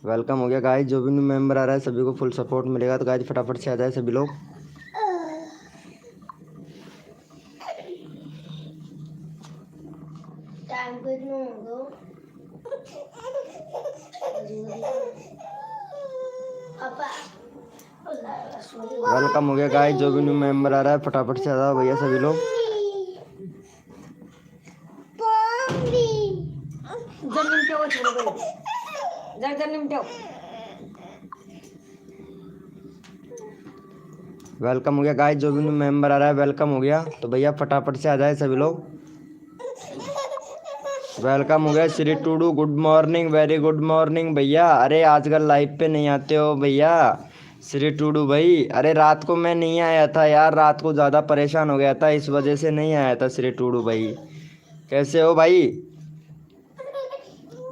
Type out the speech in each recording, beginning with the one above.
Welcome हो गया guys. जो भी न्यू मेंबर आ रहा है सभी को फुल सपोर्ट मिलेगा, तो गाइस फटाफट से आ जाए सभी लोग। वेलकम हो गया गाइस। जो भी न्यू मेंबर आ रहा है फटाफट से आ जाओ भैया सभी लोग। वेलकम हो गया गाइस। जो भी न्यू मेंबर आ रहा है वेलकम हो गया, तो भैया फटाफट से आ जाए सभी लोग। वेलकम हो गया Shri Tudu, good morning, very good morning भैया। अरे आजकल लाइव पे नहीं आते हो भैया श्री टूडू भाई। अरे रात को मैं नहीं आया था यार, रात को ज़्यादा परेशान हो गया था, इस वजह से नहीं आया था श्री टूडू भाई। कैसे हो भाई?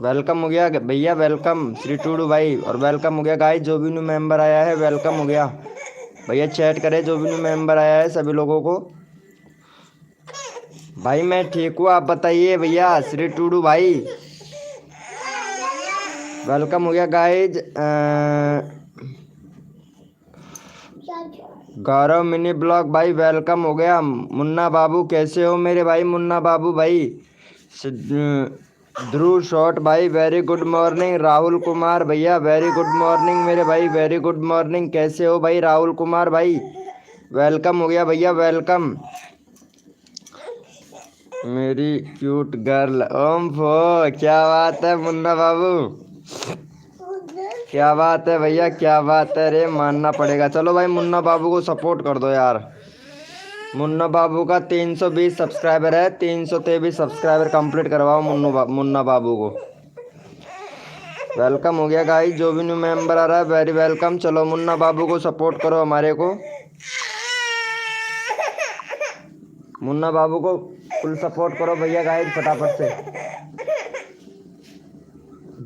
वेलकम हो गया भैया, वेलकम श्री टूडू भाई। और वेलकम हो गया गाइस, जो भी न्यू मेंबर आया है वेलकम हो गया भैया। चैट करें जो भी न्यू मेंबर आया है सभी लोगों को। भाई मैं ठीक हूँ, आप बताइए भैया श्री टूडू भाई। वेलकम हो गया गाइज। गौरव मिनी ब्लॉग भाई वेलकम हो गया। मुन्ना बाबू कैसे हो मेरे भाई? मुन्ना बाबू भाई। ध्रुव शॉट भाई very good morning. Rahul Kumar भैया वेरी गुड मॉर्निंग मेरे भाई, वेरी गुड मॉर्निंग। कैसे हो भाई राहुल कुमार भाई? वेलकम हो गया भैया, वेलकम। मेरी क्यूट गर्ल ओम फो, क्या बात है मुन्ना बाबू, क्या बात है भैया, क्या बात है। रे मानना पड़ेगा। चलो भाई मुन्ना बाबू को सपोर्ट कर दो यार। मुन्ना बाबू का 320 सब्सक्राइबर है, 323 सब्सक्राइबर कंप्लीट करवाओ मुन्ना बाबू को। वेलकम हो गया गाइस। जो भी न्यू मेंबर आ रहा है वेरी वेलकम। चलो मुन्ना बाबू को सपोर्ट करो हमारे को, मुन्ना बाबू को फुल सपोर्ट करो भैया गाइस फटाफट से।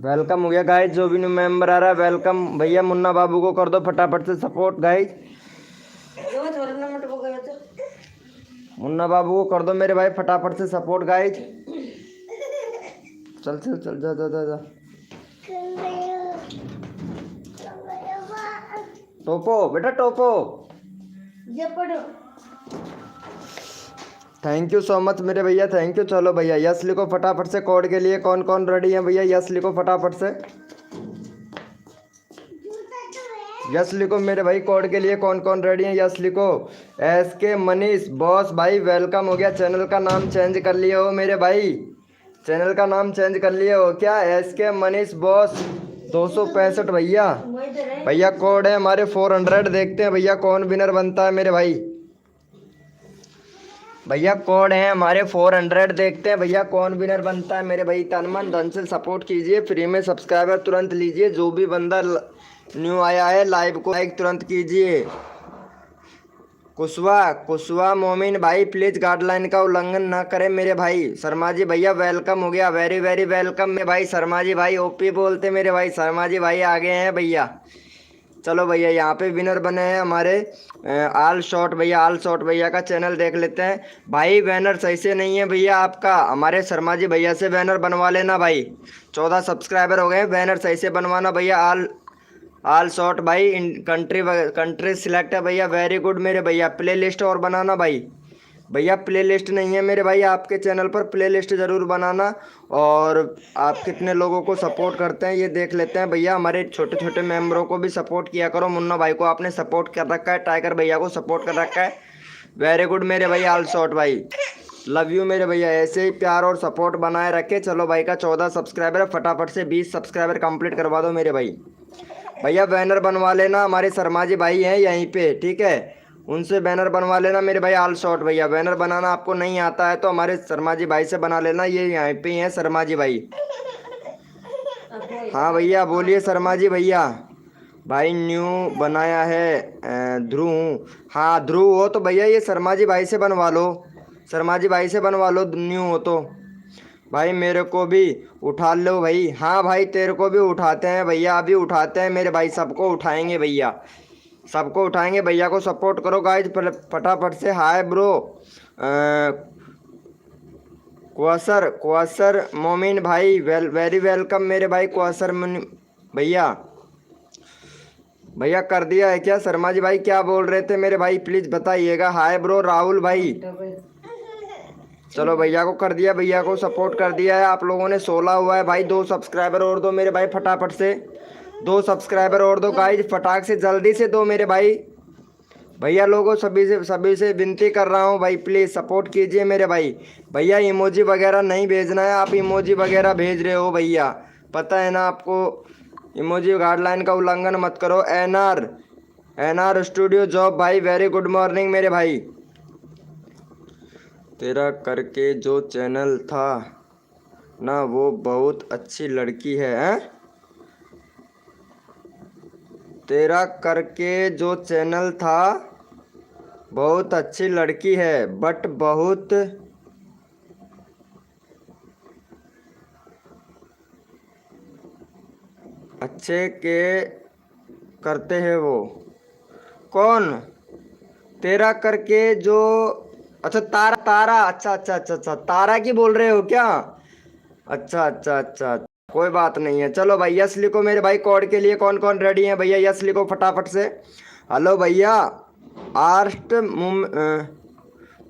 वेलकम हो गया गाइस। जो भी न्यू मेंबर आ रहा है वेलकम भैया। मुन्ना बाबू को कर दो फटाफट से सपोर्ट गाइस। मुन्ना बाबू को कर दो मेरे भाई फटाफट से सपोर्ट गाइस। चल चल चल जा जा जा जा। टोपो बेटा टोपो। थैंक यू सो मच मेरे भैया, थैंक यू। चलो भैया यस लिखो फटाफट से। कोड के लिए कौन कौन रेडी है भैया? यस लिखो फटाफट से, यस लिखो मेरे भाई। कोड के लिए कौन कौन रेडी है? यस लिखो। एस के मनीष बॉस भाई वेलकम हो गया। चैनल का नाम चेंज कर लिए हो मेरे भाई, चैनल का नाम चेंज कर लिए हो क्या? एस के मनीष बॉस 265 भैया। भैया कोड है हमारे 400। देखते हैं भैया कौन विनर बनता है मेरे भाई। भैया कोड है हमारे 400। देखते हैं भैया कौन विनर बनता है मेरे भाई। तन मन धन से सपोर्ट कीजिए, फ्री में सब्सक्राइबर तुरंत लीजिए। जो भी बंदा न्यू आया है लाइव को लाइक तुरंत कीजिए। कुशवा मोमिन भाई प्लीज गाइडलाइन का उल्लंघन ना करें मेरे भाई। शर्मा जी भैया वेलकम हो गया, वेरी वेरी वेलकम मेरे भाई। शर्मा जी भाई ओपी बोलते मेरे भाई। शर्मा जी भाई आगे हैं भैया। चलो भैया यहाँ पे विनर बने हैं हमारे आल शॉट भैया। आल शॉट भैया का चैनल देख लेते हैं भाई। बैनर सही से नहीं है भैया आपका, हमारे शर्मा जी भैया से बैनर बनवा लेना भाई। 14 सब्सक्राइबर हो गए, बैनर सही से बनवाना भैया। आल शॉट भाई। कंट्री सिलेक्ट है भैया, वेरी गुड मेरे भैया। प्ले लिस्ट और बनाना भाई। भैया प्ले लिस्ट नहीं है मेरे भाई आपके चैनल पर, प्ले लिस्ट ज़रूर बनाना। और आप कितने लोगों को सपोर्ट करते हैं ये देख लेते हैं भैया। हमारे छोटे छोटे मेंबरों को भी सपोर्ट किया करो। मुन्ना भाई को आपने सपोर्ट कर रखा है, टाइगर भैया को सपोर्ट कर रखा है, वेरी गुड मेरे भाई। आल शॉट भाई लव यू मेरे भैया, ऐसे ही प्यार और सपोर्ट बनाए रखे। चलो भाई का 14 सब्सक्राइबर है, फटाफट से 20 सब्सक्राइबर कंप्लीट करवा दो मेरे भाई। भैया बैनर बनवा लेना, हमारे शर्मा जी भाई हैं यहीं पे, ठीक है, उनसे बैनर बनवा लेना मेरे भाई। आल शॉट भैया बैनर बनाना आपको नहीं आता है तो हमारे शर्मा जी भाई से बना लेना, ये यहाँ पे ही हैं शर्मा जी भाई। हाँ भैया बोलिए शर्मा जी भैया। भाई न्यू बनाया है ध्रुव। हाँ ध्रुव हो तो भैया ये शर्मा जी भाई से बनवा लो, शर्मा जी भाई से बनवा लो न्यू हो तो। भाई मेरे को भी उठा लो भाई। हाँ भाई तेरे को भी उठाते हैं भैया, अभी उठाते हैं मेरे भाई, सबको उठाएंगे भैया, सबको उठाएंगे। भैया को सपोर्ट करो गाइज फटाफट से। हाय ब्रो क्वासर मोमिन भाई वेरी वेलकम मेरे भाई। क्वासर भैया भैया कर दिया है क्या? शर्मा जी भाई क्या बोल रहे थे मेरे भाई, प्लीज बताइएगा। हाय ब्रो राहुल भाई, चलो भैया को कर दिया, भैया को सपोर्ट कर दिया है आप लोगों ने। 16 हुआ है भाई, 2 सब्सक्राइबर और दो मेरे भाई फटाफट से, 2 सब्सक्राइबर और दो गाइस, फटाक से जल्दी से दो मेरे भाई। भैया लोगों सभी से विनती कर रहा हूँ भाई, प्लीज़ सपोर्ट कीजिए मेरे भाई। भैया इमोजी वगैरह नहीं भेजना है, आप इमोजी वगैरह भेज रहे हो भैया, पता है ना आपको। इमोजी गाइडलाइन का उल्लंघन मत करो। एनआर स्टूडियो जॉब भाई, वेरी गुड मॉर्निंग मेरे भाई। तेरा करके जो चैनल था ना, वो बहुत अच्छी लड़की है। तेरा करके जो चैनल था बहुत अच्छी लड़की है, बट बहुत अच्छे के करते हैं वो। कौन? तेरा करके जो, अच्छा तारा, तारा, अच्छा अच्छा अच्छा अच्छा, तारा की बोल रहे हो क्या? अच्छा अच्छा अच्छा, कोई बात नहीं है। चलो भाई यस लिखो मेरे भाई, कोड के लिए कौन कौन रेडी है भैया, यस लिखो फटाफट से। हेलो भैया, आर्ट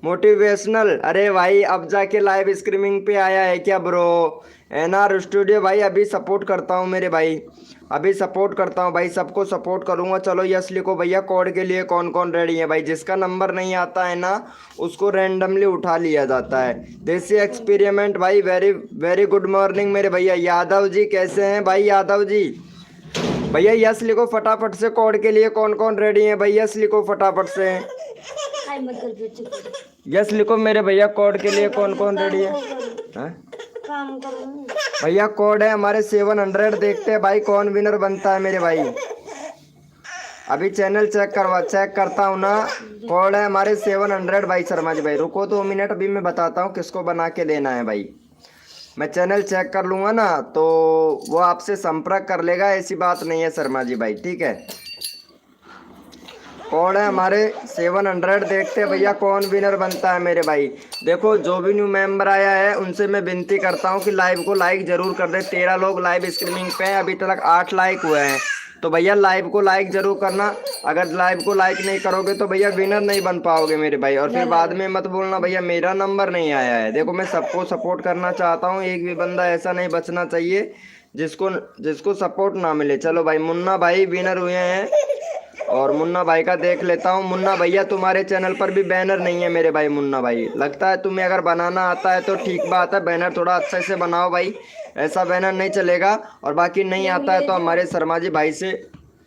मोटिवेशनल, अरे भाई अब जाके लाइव स्ट्रीमिंग पे आया है क्या ब्रो? एनआर स्टूडियो भाई, अभी सपोर्ट करता हूँ मेरे भाई, अभी सपोर्ट करता हूँ भाई, सबको सपोर्ट करूँगा। चलो यस लिखो भैया, कोड के लिए कौन कौन रेडी है भाई। जिसका नंबर नहीं आता है ना, उसको रैंडमली उठा लिया जाता है। देसी एक्सपेरिमेंट भाई, वेरी वेरी गुड मॉर्निंग मेरे भैया। यादव जी कैसे हैं भाई? यादव जी भैया यस लिखो फटाफट से, कोड के लिए कौन कौन रेडी है भाई, यस लिखो फटाफट से। यस लिखो मेरे भैया, कोड के लिए कौन कौन रेडी है? भैया कोड है हमारे 700, देखते हैं भाई कौन विनर बनता है मेरे भाई। अभी चैनल चेक करता हूँ ना। कोड है हमारे 700 भाई। शर्मा जी भाई रुको 2 मिनट, अभी मैं बताता हूँ किसको बना के देना है भाई। मैं चैनल चेक कर लूँगा ना, तो वो आपसे संपर्क कर लेगा, ऐसी बात नहीं है शर्मा जी भाई, ठीक है। कोड है हमारे 700, देखते हैं भैया कौन विनर बनता है मेरे भाई। देखो जो भी न्यू मेंबर आया है उनसे मैं विनती करता हूँ कि लाइव को लाइक जरूर कर दे। 13 लोग लाइव स्ट्रीमिंग पे हैं, अभी तक 8 लाइक हुए हैं, तो भैया लाइव को लाइक जरूर करना। अगर लाइव को लाइक नहीं करोगे तो भैया विनर नहीं बन पाओगे मेरे भाई, और फिर बाद में मत बोलना भैया मेरा नंबर नहीं आया है। देखो मैं सबको सपोर्ट करना चाहता हूँ, एक भी बंदा ऐसा नहीं बचना चाहिए जिसको जिसको सपोर्ट ना मिले। चलो भाई मुन्ना भाई विनर हुए हैं, और मुन्ना भाई का देख लेता हूँ। मुन्ना भैया तुम्हारे चैनल पर भी बैनर नहीं है मेरे भाई। मुन्ना भाई लगता है तुम्हें अगर बनाना आता है तो ठीक बात है, बैनर थोड़ा अच्छे से बनाओ भाई, ऐसा बैनर नहीं चलेगा। और बाकी नहीं आता है तो हमारे शर्मा जी भाई से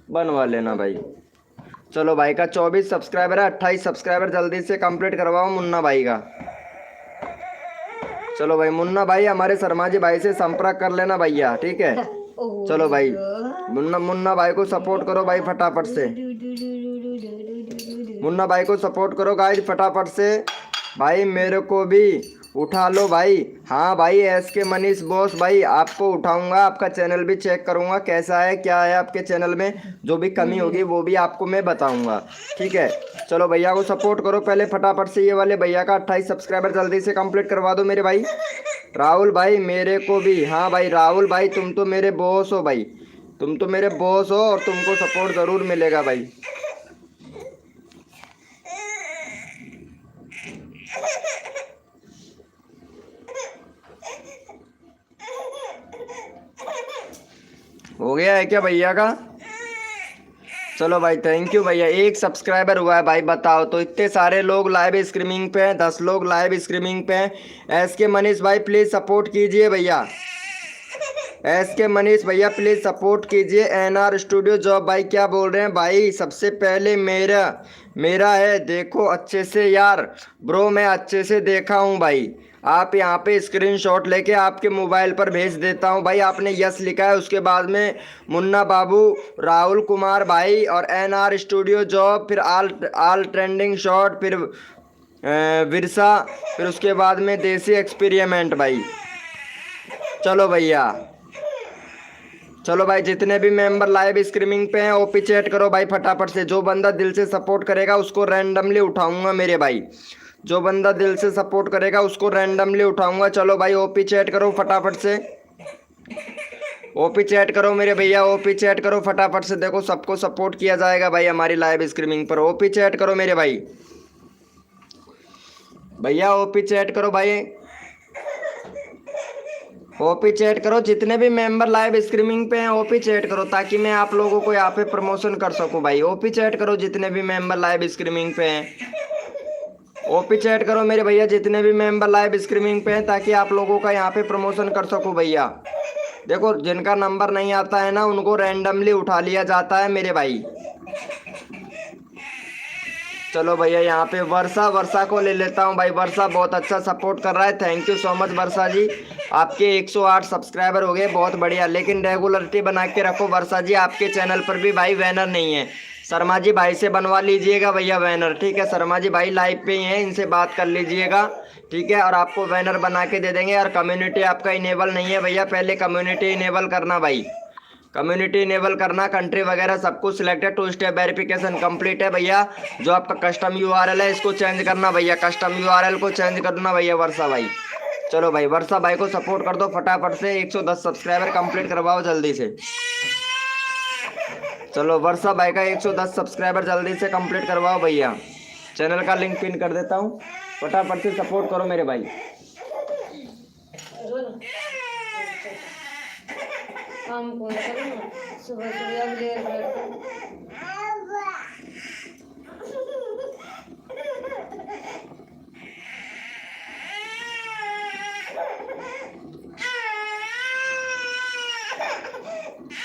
बनवा लेना भाई। चलो भाई का 24 सब्सक्राइबर है, 28 सब्सक्राइबर जल्दी से कंप्लीट करवाओ मुन्ना भाई का। चलो भाई मुन्ना भाई हमारे शर्मा जी भाई से संपर्क कर लेना भैया, ठीक है। चलो भाई मुन्ना भाई को सपोर्ट करो भाई फटाफट से, मुन्ना भाई को सपोर्ट करो गाइस फटाफट से भाई। मेरे को भी उठा लो भाई। हाँ भाई SK मनीष बॉस भाई, आपको उठाऊंगा, आपका चैनल भी चेक करूंगा कैसा है क्या है आपके चैनल में, जो भी कमी होगी वो भी आपको मैं बताऊंगा, ठीक है। चलो भैया को सपोर्ट करो पहले फटाफट से। ये वाले भैया का 28 सब्सक्राइबर जल्दी से कंप्लीट करवा दो मेरे भाई। राहुल भाई मेरे को भी, हाँ भाई राहुल भाई तुम तो मेरे बॉस हो भाई, तुम तो मेरे बॉस हो और तुमको सपोर्ट ज़रूर मिलेगा भाई। हो गया है क्या भैया का? चलो भाई थैंक यू भैया। 1 सब्सक्राइबर हुआ है भाई, बताओ तो इतने सारे लोग लाइव स्ट्रीमिंग पे हैं, 10 लोग लाइव स्ट्रीमिंग पे हैं। SK मनीष भाई प्लीज़ सपोर्ट कीजिए भैया, SK मनीष भैया प्लीज़ सपोर्ट कीजिए। NR स्टूडियो जॉब भाई क्या बोल रहे हैं भाई? सबसे पहले मेरा है, देखो अच्छे से यार ब्रो, मैं अच्छे से देखा हूँ भाई। आप यहाँ पे स्क्रीनशॉट लेके आपके मोबाइल पर भेज देता हूँ भाई। आपने यस लिखा है, उसके बाद में मुन्ना बाबू, राहुल कुमार भाई और NR स्टूडियो जॉब, फिर आल ट्रेंडिंग शॉट, फिर विरसा, फिर उसके बाद में देसी एक्सपेरिमेंट भाई। चलो भैया, चलो भाई जितने भी मेंबर लाइव स्ट्रीमिंग पे हैं ओपी चैट करो भाई फटाफट से। जो बंदा दिल से सपोर्ट करेगा उसको रैंडमली उठाऊंगा मेरे भाई, जो बंदा दिल से सपोर्ट करेगा उसको रैंडमली उठाऊंगा। चलो भाई ओपी चैट करो फटाफट से। ओपी चैट करो मेरे भैया, ओपी चैट करो फटाफट से। देखो सबको सपोर्ट किया जाएगा भाई हमारी लाइव स्ट्रीमिंग पर। ओपी चैट करो मेरे भाई, भैया ओपी चैट करो भाई, ओपी चैट करो। जितने भी मेंबर लाइव स्ट्रीमिंग पे हैं ओपी चैट करो, ताकि मैं आप लोगों को यहाँ पे प्रमोशन कर सकूं भाई। ओपी चैट करो जितने भी मेंबर लाइव स्ट्रीमिंग पे हैं, ओपी चैट करो मेरे भैया जितने भी मेंबर लाइव स्ट्रीमिंग पे हैं, ताकि आप लोगों का यहाँ पे प्रमोशन कर सकूं भैया। देखो जिनका नंबर नहीं आता है ना, उनको रैंडमली उठा लिया जाता है मेरे भाई। चलो भैया यहाँ पे वर्षा को ले लेता हूँ भाई। वर्षा बहुत अच्छा सपोर्ट कर रहा है, थैंक यू सो मच वर्षा जी। आपके 108 सब्सक्राइबर हो गए, बहुत बढ़िया। लेकिन रेगुलरिटी बना के रखो वर्षा जी, आपके चैनल पर भी भाई बैनर नहीं है। शर्मा जी भाई से बनवा लीजिएगा भैया बैनर, ठीक है। शर्मा जी भाई लाइव पे ही हैं, इनसे बात कर लीजिएगा, ठीक है। और आपको बैनर बना के दे देंगे। और कम्युनिटी आपका इनेबल नहीं है भैया, पहले कम्युनिटी इनेबल करना भाई, कम्युनिटी इनेबल करना। कंट्री वगैरह सब कुछ सिलेक्टेड, 2 स्टेप वेरिफिकेशन कंप्लीट है भैया। जो आपका कस्टम यूआरएल है इसको चेंज करना भैया, कस्टम यूआरएल को चेंज करना भैया वर्षा भाई। चलो भाई वर्षा भाई को सपोर्ट कर दो फटाफट से, 110 सब्सक्राइबर कंप्लीट करवाओ जल्दी से। चलो वर्षा भाई का 110 सब्सक्राइबर जल्दी से कंप्लीट करवाओ भैया। चैनल का लिंक पिन कर देता हूँ, फटाफट से सपोर्ट करो मेरे भाई। काम कौन करूँ सुबह सुबह देर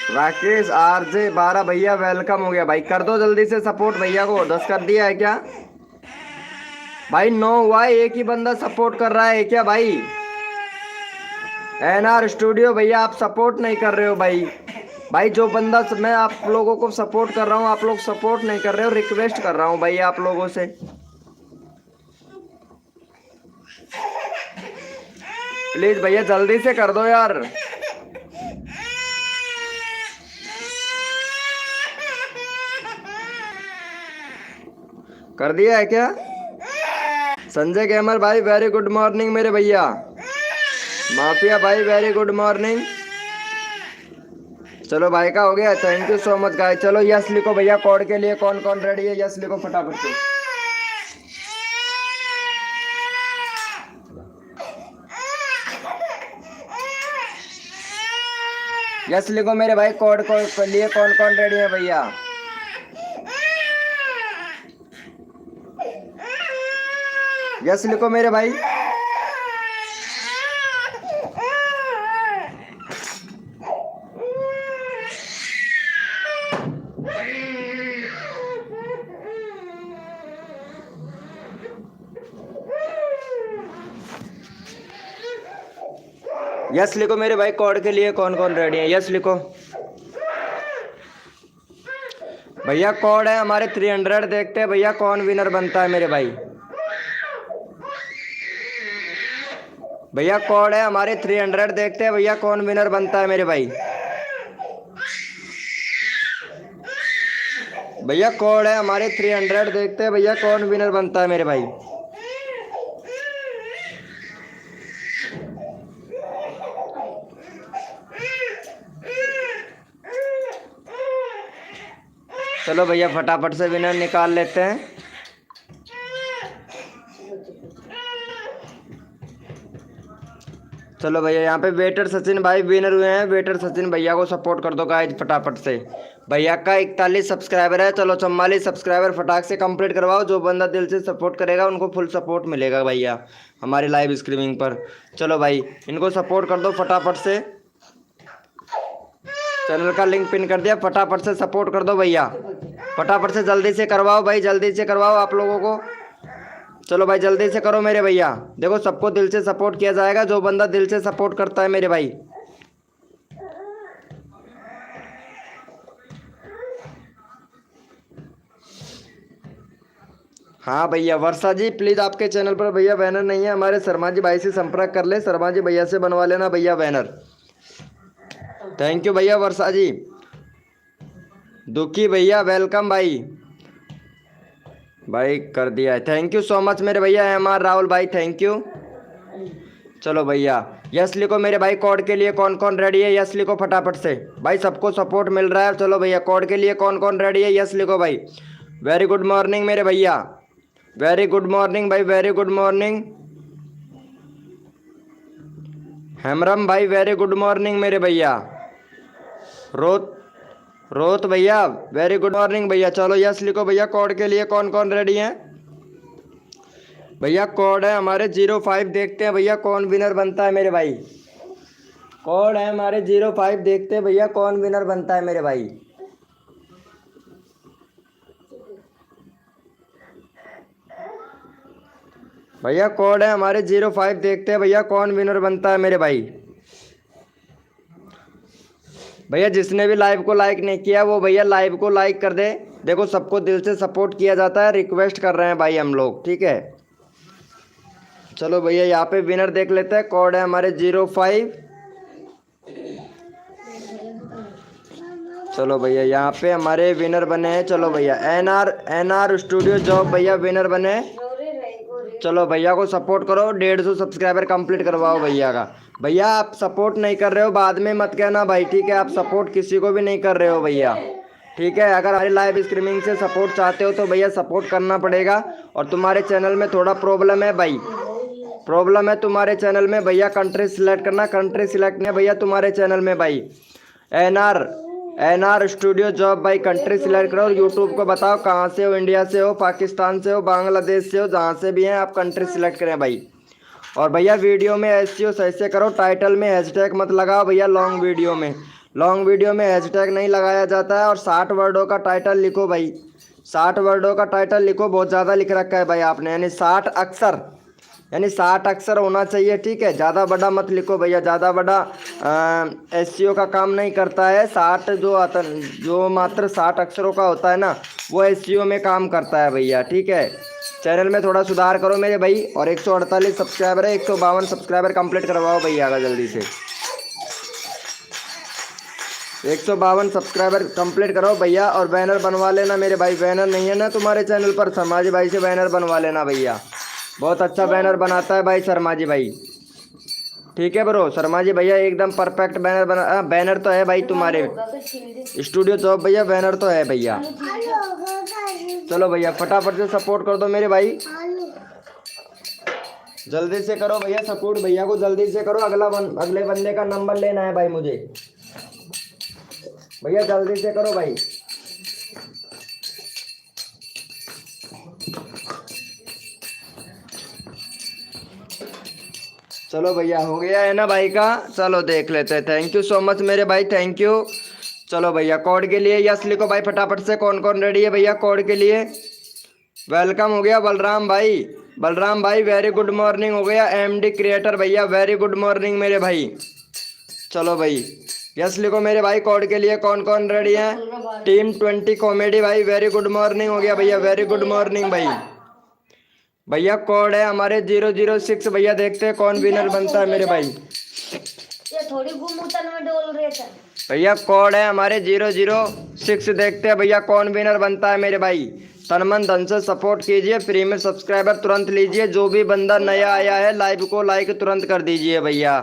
राकेश आरजे 12 भैया वेलकम हो गया भाई। कर दो जल्दी से सपोर्ट भैया को। 10 कर दिया है क्या भाई? 9 हुआ है, एक ही बंदा सपोर्ट कर रहा है क्या भाई? एनआर स्टूडियो भैया आप सपोर्ट नहीं कर रहे हो भाई। भाई जो बंदा मैं आप लोगों को सपोर्ट कर रहा हूँ, आप लोग सपोर्ट नहीं कर रहे हो। रिक्वेस्ट कर रहा हूँ भाई आप लोगों से, प्लीज भैया जल्दी से कर दो यार। कर दिया है क्या? संजय गेमर भाई वेरी गुड मॉर्निंग मेरे भैया। माफिया भाई वेरी गुड मॉर्निंग। चलो भाई का हो गया, thank you so much guys. चलो यस लिखो भैया, कोड के लिए कौन कौन रेडी है? यस लिखो फटाफट से। यस लिखो मेरे भाई, कोड को लिए कौन कौन रेडी है भैया? यस लिखो मेरे भाई। यस लिखो मेरे भाई, कोड के लिए कौन कौन रेडी है? यस लिखो भैया। कोड है हमारे 300, देखते हैं भैया कौन विनर बनता है मेरे भाई। भैया कोड है हमारे 300, देखते हैं भैया कौन विनर बनता है मेरे भाई। भैया कोड है हमारे 300, देखते हैं भैया कौन विनर बनता है मेरे भाई। चलो भैया फटाफट से विनर निकाल लेते हैं। चलो भैया यहाँ पे वेटर सचिन भाई विनर हुए हैं। वेटर सचिन भैया को सपोर्ट कर दो गाइज फटाफट से। भैया का 41 सब्सक्राइबर है। चलो 44 सब्सक्राइबर फटाक से कंप्लीट करवाओ। जो बंदा दिल से सपोर्ट करेगा उनको फुल सपोर्ट मिलेगा भैया हमारी लाइव स्ट्रीमिंग पर। चलो भाई इनको सपोर्ट कर दो फटाफट से। चैनल का लिंक पिन कर दिया, फटाफट से सपोर्ट कर दो भैया। फटाफट से जल्दी से करवाओ भाई, जल्दी से करवाओ आप लोगों को। चलो भाई जल्दी से करो मेरे भैया। देखो सबको दिल से सपोर्ट किया जाएगा, जो बंदा दिल से सपोर्ट करता है मेरे भाई। हाँ भैया वर्षा जी प्लीज आपके चैनल पर भैया बैनर नहीं है। हमारे शर्मा जी भाई से संपर्क कर ले, शर्मा जी भैया से बनवा लेना भैया बैनर। थैंक यू भैया वर्षा जी। दुखी भैया वेलकम भाई। भाई कर दिया है, थैंक यू सो मच मेरे भैया। एम आर राहुल भाई थैंक यू। चलो भैया यस लिखो मेरे भाई, कोड के लिए कौन कौन रेडी है, यस लिखो फटाफट से भाई, सबको सपोर्ट मिल रहा है। चलो भैया कोड के लिए कौन कौन रेडी है, यस लिखो भाई। वेरी गुड मॉर्निंग मेरे भैया, वेरी गुड मॉर्निंग भाई, वेरी गुड मॉर्निंग। हेमरम भाई वेरी गुड मॉर्निंग मेरे भैया। रोत रोत भैया वेरी गुड मॉर्निंग भैया। चलो यस लिखो भैया, कोड के लिए कौन कौन रेडी है भैया। कोड है हमारे 05, देखते हैं भैया कौन विनर बनता है मेरे भाई। कोड है हमारे 05, देखते हैं भैया कौन विनर बनता है मेरे भाई। भैया कोड है हमारे 05, देखते हैं भैया कौन विनर बनता है मेरे भाई। भैया जिसने भी लाइव को लाइक नहीं किया वो भैया लाइव को लाइक कर दे। देखो सबको दिल से सपोर्ट किया जाता है, रिक्वेस्ट कर रहे हैं भाई हम लोग, ठीक है। चलो भैया यहाँ पे विनर देख लेते हैं। कोड है हमारे 05। चलो भैया यहाँ पे हमारे विनर बने हैं। चलो भैया एनआर स्टूडियो जॉब भैया विनर बने। चलो भैया को सपोर्ट करो, 150 सब्सक्राइबर कंप्लीट करवाओ भैया का। भैया आप सपोर्ट नहीं कर रहे हो बाद में मत कहना भाई, ठीक है। आप सपोर्ट किसी को भी नहीं कर रहे हो भैया, ठीक है। अगर हमारी लाइव स्ट्रीमिंग से सपोर्ट चाहते हो तो भैया सपोर्ट करना पड़ेगा। और तुम्हारे चैनल में थोड़ा प्रॉब्लम है भाई, प्रॉब्लम है तुम्हारे चैनल में भैया। कंट्री सिलेक्ट करना, कंट्री सिलेक्ट नहीं है भैया तुम्हारे चैनल में भाई। एनआर स्टूडियो जॉब भाई, कंट्री सिलेक्ट करो और यूट्यूब को बताओ कहाँ से हो, इंडिया से हो, पाकिस्तान से हो, बांग्लादेश से हो, जहाँ से भी हैं आप कंट्री सिलेक्ट करें भाई। और भैया वीडियो में एसईओ सही से करो, टाइटल में हैशटैग मत लगाओ भैया। लॉन्ग वीडियो में हैशटैग नहीं लगाया जाता है। और 60 वर्डों का टाइटल लिखो भाई, 60 वर्डों का टाइटल लिखो। बहुत ज़्यादा लिख रखा है भाई आपने, यानी 60 अक्षर, यानी 60 अक्षर होना चाहिए, ठीक है। ज़्यादा बड़ा मत लिखो भैया, ज़्यादा बड़ा एसईओ का काम नहीं करता है। 60 जो मात्र 60 अक्षरों का होता है ना, वो एसईओ में काम करता है भैया, ठीक है। चैनल में थोड़ा सुधार करो मेरे भाई। और 148 सब्सक्राइबर है, 152 सब्सक्राइबर कंप्लीट करवाओ भैया का जल्दी से। 152 सब्सक्राइबर कंप्लीट करो भैया। और बैनर बनवा लेना मेरे भाई, बैनर नहीं है ना तुम्हारे चैनल पर, शर्माजी भाई से बैनर बनवा लेना भैया। बहुत अच्छा बैनर बनाता है भाई शर्माजी भाई, ठीक है ब्रो। शर्माजी भैया एकदम परफेक्ट बैनर बना। बैनर तो है भाई तुम्हारे स्टूडियो जॉब भैया, बैनर तो है भैया। चलो भैया फटाफट से सपोर्ट कर दो मेरे भाई, जल्दी से करो भैया सपोर्ट, भैया को जल्दी से करो। अगले बंदे का नंबर लेना है भाई मुझे, भैया जल्दी से करो भाई। चलो भैया हो गया है ना भाई का, चलो देख लेते हैं। थैंक यू सो मच मेरे भाई, थैंक यू। चलो भैया कोड के लिए यस लिखो भाई फटाफट से। कौन कौन रेडी है भैया कोड के लिए। वेलकम हो गया बलराम भाई वेरी गुड मॉर्निंग हो गया। एमडी क्रिएटर भैया वेरी गुड मॉर्निंग मेरे भाई। चलो भाई यस लिखो मेरे भाई, कोड के लिए कौन कौन रेडी है। टीम 20 कॉमेडी भाई वेरी गुड मॉर्निंग हो गया भैया, वेरी गुड मॉर्निंग भाई। भैया कोड है हमारे 006 भैया, देखते हैं कौन विनर बनता है मेरे भाई। ये थोड़ी गुमुतन में डोल रहे थे भैया कोड है हमारे 006, देखते हैं भैया कौन विनर बनता है मेरे भाई। तन मन धन से सपोर्ट कीजिए, फ्री में सब्सक्राइबर तुरंत लीजिए। जो भी बंदा नया आया है लाइव को लाइक तुरंत कर दीजिए भैया।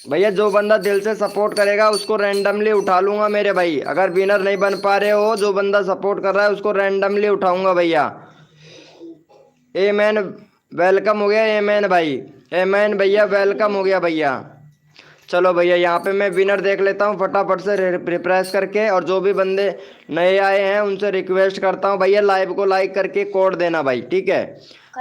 भैया जो बंदा दिल से सपोर्ट करेगा उसको रैंडमली उठा लूंगा मेरे भाई। अगर विनर नहीं बन पा रहे हो, जो बंदा सपोर्ट कर रहा है उसको रैंडमली उठाऊंगा भैया। ए मैन वेलकम हो गया, ए मैन भाई, ए मैन भैया वेलकम हो गया भैया। चलो भैया यहाँ पे मैं विनर देख लेता हूँ फटाफट से रिफ्रेश करके। और जो भी बंदे नए आए हैं उनसे रिक्वेस्ट करता हूँ भैया लाइव को लाइक करके कोड देना भाई, ठीक है।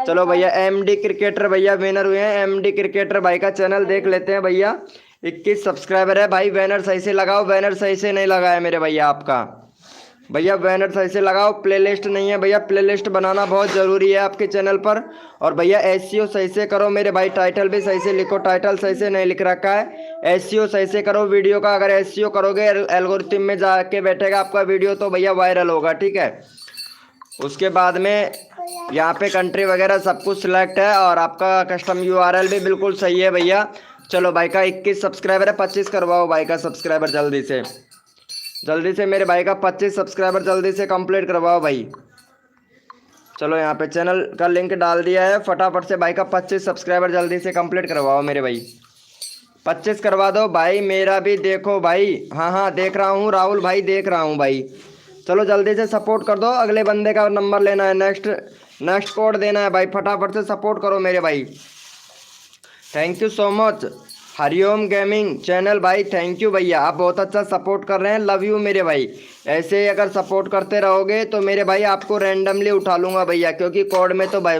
चलो भैया एमडी क्रिकेटर भैया विनर हुए हैं। एमडी क्रिकेटर भाई का चैनल देख लेते हैं भैया। 21 सब्सक्राइबर है भाई। बैनर सही से लगाओ, बैनर सही से नहीं लगाया मेरे भैया आपका। भैया बैनर सही से लगाओ। प्लेलिस्ट नहीं है भैया, प्लेलिस्ट बनाना बहुत ज़रूरी है आपके चैनल पर। और भैया एसईओ सही से करो मेरे भाई, टाइटल भी सही से लिखो, टाइटल सही से नहीं लिख रखा है। एसईओ सही से करो वीडियो का। अगर एसईओ करोगे एल्गोरिथम में जाके बैठेगा आपका वीडियो तो भैया वायरल होगा, ठीक है। उसके बाद में यहाँ पे कंट्री वगैरह सब कुछ सिलेक्ट है और आपका कस्टम यूआरएल भी बिल्कुल सही है भैया। चलो भाई का 21 सब्सक्राइबर है, 25 करवाओ भाई का सब्सक्राइबर जल्दी से मेरे भाई का 25 सब्सक्राइबर जल्दी से कंप्लीट करवाओ भाई। चलो यहाँ पे चैनल का लिंक डाल दिया है। फटाफट से भाई का 25 सब्सक्राइबर जल्दी से कंप्लीट करवाओ मेरे भाई, 25 करवा दो भाई। मेरा भी देखो भाई, हाँ हाँ देख रहा हूँ राहुल भाई, देख रहा हूँ भाई। चलो जल्दी से सपोर्ट कर दो। अगले बंदे का नंबर लेना है, नेक्स्ट कोड देना है भाई। फटाफट से सपोर्ट करो मेरे भाई। Thank you so much Hariom gaming channel भाई, थैंक यू भैया, आप बहुत अच्छा सपोर्ट कर रहे हैं। लव यू मेरे भाई। ऐसे ही अगर सपोर्ट करते रहोगे तो मेरे भाई आपको रैंडमली उठा लूँगा भैया, क्योंकि कोड में तो भाई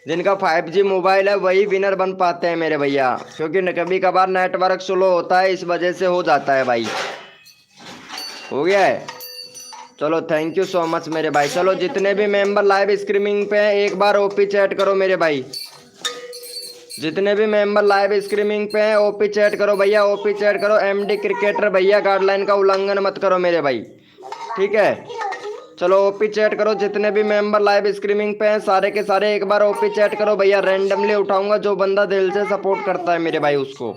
जिनका 5G मोबाइल है वही विनर बन पाते हैं मेरे भैया, क्योंकि कभी कभार नेटवर्क स्लो होता है, इस वजह से हो जाता है भाई। हो गया है। चलो थैंक यू सो मच मेरे भाई। चलो जितने भी मेंबर लाइव स्ट्रीमिंग पे हैं एक बार ओपी चैट करो मेरे भाई। जितने भी मेंबर लाइव स्ट्रीमिंग पे हैं ओपी चैट करो भैया, ओपी चैट करो। एमडी क्रिकेटर भैया गाइडलाइन का उल्लंघन मत करो मेरे भाई, ठीक है। चलो ओपी चैट करो। जितने भी मेंबर लाइव स्ट्रीमिंग पे हैं सारे के सारे एक बार ओपी चैट करो भैया। रैंडमली उठाऊंगा, जो बंदा दिल से सपोर्ट करता है मेरे भाई उसको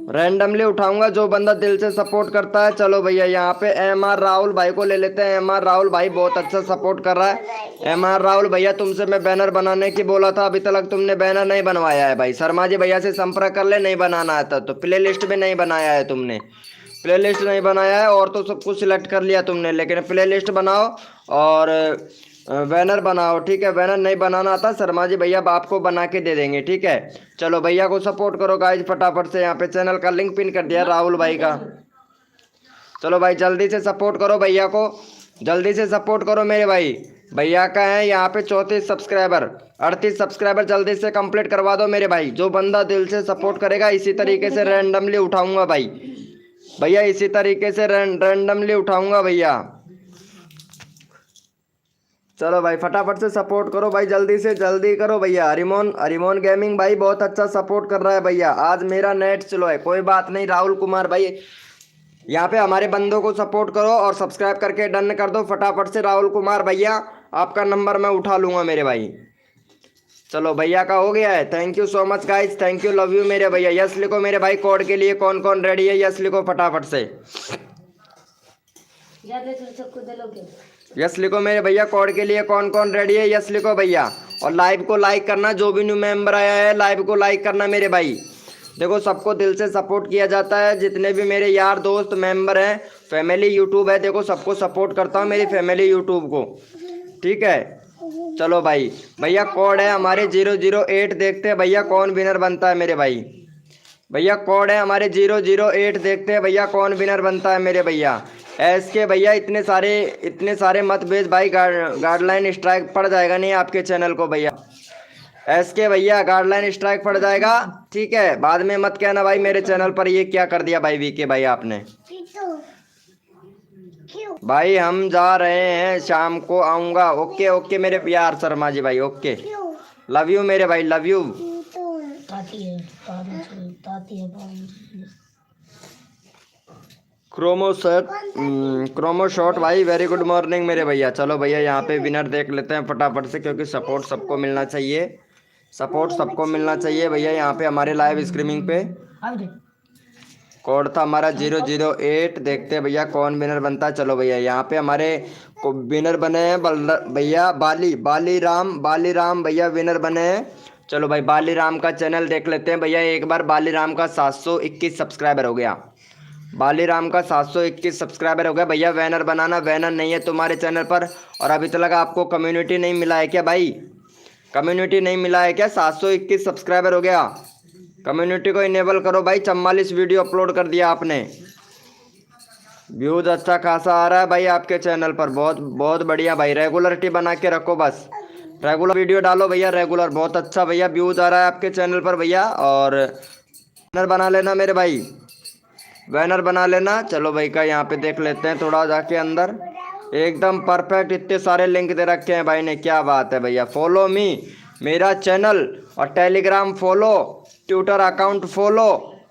रैंडमली उठाऊंगा, जो बंदा दिल से सपोर्ट करता है। चलो भैया यहाँ पे MR राहुल भाई को ले लेते हैं। MR राहुल भाई बहुत अच्छा सपोर्ट कर रहा है। MR राहुल भैया तुमसे मैं बैनर बनाने की बोला था, अभी तक तुमने बैनर नहीं बनवाया है भाई। शर्मा जी भैया से संपर्क कर ले, नहीं बनाना आता तो। प्ले लिस्ट भी नहीं बनाया है तुमने, प्ले लिस्ट नहीं बनाया है, और तो सब कुछ सिलेक्ट कर लिया तुमने, लेकिन प्ले लिस्ट बनाओ और बैनर बनाओ, ठीक है। बैनर नहीं बनाना आता शर्मा जी भैया आपको बना के दे देंगे, ठीक है। चलो भैया को सपोर्ट करो गाइज फटाफट से। यहाँ पे चैनल का लिंक पिन कर दिया राहुल भाई का। चलो भाई जल्दी से सपोर्ट करो भैया को, जल्दी से सपोर्ट करो मेरे भाई। भैया का है यहाँ पे 34 सब्सक्राइबर, 38 सब्सक्राइबर जल्दी से कंप्लीट करवा दो मेरे भाई। जो बंदा दिल से सपोर्ट करेगा इसी तरीके से रैंडमली उठाऊंगा भाई, भैया इसी तरीके से रैंडमली उठाऊंगा भैया। चलो भाई फटाफट से सपोर्ट करो भाई, जल्दी से जल्दी करो भैया। हरिमोन गेमिंग भाई बहुत अच्छा सपोर्ट कर रहा है भैया। आज मेरा नेट स्लो है, कोई बात नहीं राहुल कुमार भाई। यहाँ पे हमारे बंदों को सपोर्ट करो और सब्सक्राइब करके डन कर दो फटाफट से। राहुल कुमार भैया आपका नंबर मैं उठा लूँगा मेरे भाई। चलो भैया का हो गया है। Thank you so much guys, thank you, love you मेरे भैया। यस लिखो मेरे भाई, कोड के लिए कौन कौन रेडी है यस लिखो फटाफट से। यस लिखो मेरे भैया, कोड के लिए कौन कौन रेडी है यस लिखो भैया। और लाइव को लाइक करना, जो भी न्यू मेंबर आया है लाइव को लाइक करना मेरे भाई। देखो सबको दिल से सपोर्ट किया जाता है, जितने भी मेरे यार दोस्त मेंबर हैं, फैमिली यूट्यूब है, देखो सबको सपोर्ट करता हूँ मेरी फैमिली यूट्यूब को, ठीक है। चलो भाई भैया कोड है हमारे 008, देखते हैं भैया कौन विनर बनता है मेरे भाई। भैया कोड है हमारे 008, देखते हैं भैया कौन विनर बनता है मेरे भैया। SK भैया इतने सारे मत भेज भाई, गाइडलाइन स्ट्राइक पड़ जाएगा नहीं आपके चैनल को भैया। SK भैया गाइडलाइन स्ट्राइक पड़ जाएगा, ठीक है। बाद में मत कहना भाई मेरे चैनल पर ये क्या कर दिया भाई VK भाई आपने। भाई हम जा रहे हैं, शाम को आऊँगा। ओके ओके मेरे यार शर्मा जी भाई, ओके लव यू मेरे भाई, लव यू। क्रोमो शॉट भाई वेरी गुड मॉर्निंग मेरे भैया। चलो भैया यहाँ पे विनर देख लेते हैं फटाफट से, क्योंकि सपोर्ट सबको मिलना चाहिए, सपोर्ट सबको मिलना चाहिए भैया। यहाँ पे हमारे लाइव स्ट्रीमिंग पे कोड था हमारा 008, देखते हैं भैया कौन विनर बनता है। चलो भैया यहाँ पे हमारे विनर बने हैं भैया बाली राम भैया विनर बने हैं। चलो भाई बाली राम का चैनल देख लेते हैं भैया एक बार। बाली राम का 721 सब्सक्राइबर हो गया, बाली राम का 721 सब्सक्राइबर हो गया भैया। बैनर बनाना, बैनर नहीं है तुम्हारे चैनल पर, और अभी तक आपको कम्युनिटी नहीं मिला है क्या भाई, कम्युनिटी नहीं मिला है क्या। 721 सब्सक्राइबर हो गया, कम्युनिटी को इनेबल करो भाई। 44 वीडियो अपलोड कर दिया आपने, व्यूज़ अच्छा खासा आ रहा है भाई आपके चैनल पर, बहुत बहुत बढ़िया भाई। रेगुलरिटी बना के रखो बस, रेगुलर वीडियो डालो भैया, रेगुलर। बहुत अच्छा भैया व्यूज़ आ रहा है आपके चैनल पर भैया। और बैनर बना लेना मेरे भाई, बैनर बना लेना। चलो भाई का यहाँ पे देख लेते हैं थोड़ा जाके अंदर, एकदम परफेक्ट, इतने सारे लिंक दे रखे हैं भाई ने, क्या बात है भैया। फॉलो मी मेरा चैनल, और Telegram follow, Twitter account follow,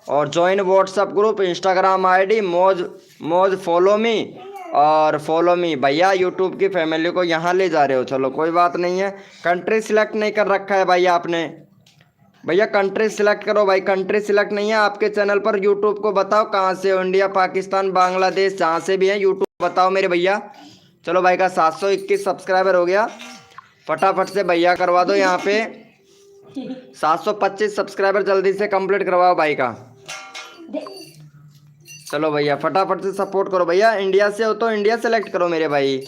और join WhatsApp group, Instagram ID Moj follow me, और फॉलो मी भैया। यूट्यूब की फैमिली को यहाँ ले जा रहे हो, चलो कोई बात नहीं है। कंट्री सिलेक्ट नहीं कर रखा है भाई आपने, भैया कंट्री सिलेक्ट करो भाई। कंट्री सिलेक्ट नहीं है आपके चैनल पर, यूट्यूब को बताओ कहाँ से हो, इंडिया पाकिस्तान बांग्लादेश जहाँ से भी है यूट्यूब बताओ मेरे भैया। चलो भाई का 721 सब्सक्राइबर हो गया, फटाफट से भैया करवा दो यहाँ पे 725 सब्सक्राइबर जल्दी से कंप्लीट करवाओ भाई का। चलो भैया फटाफट से सपोर्ट करो भैया, इंडिया से हो तो इंडिया सेलेक्ट करो मेरे भाई।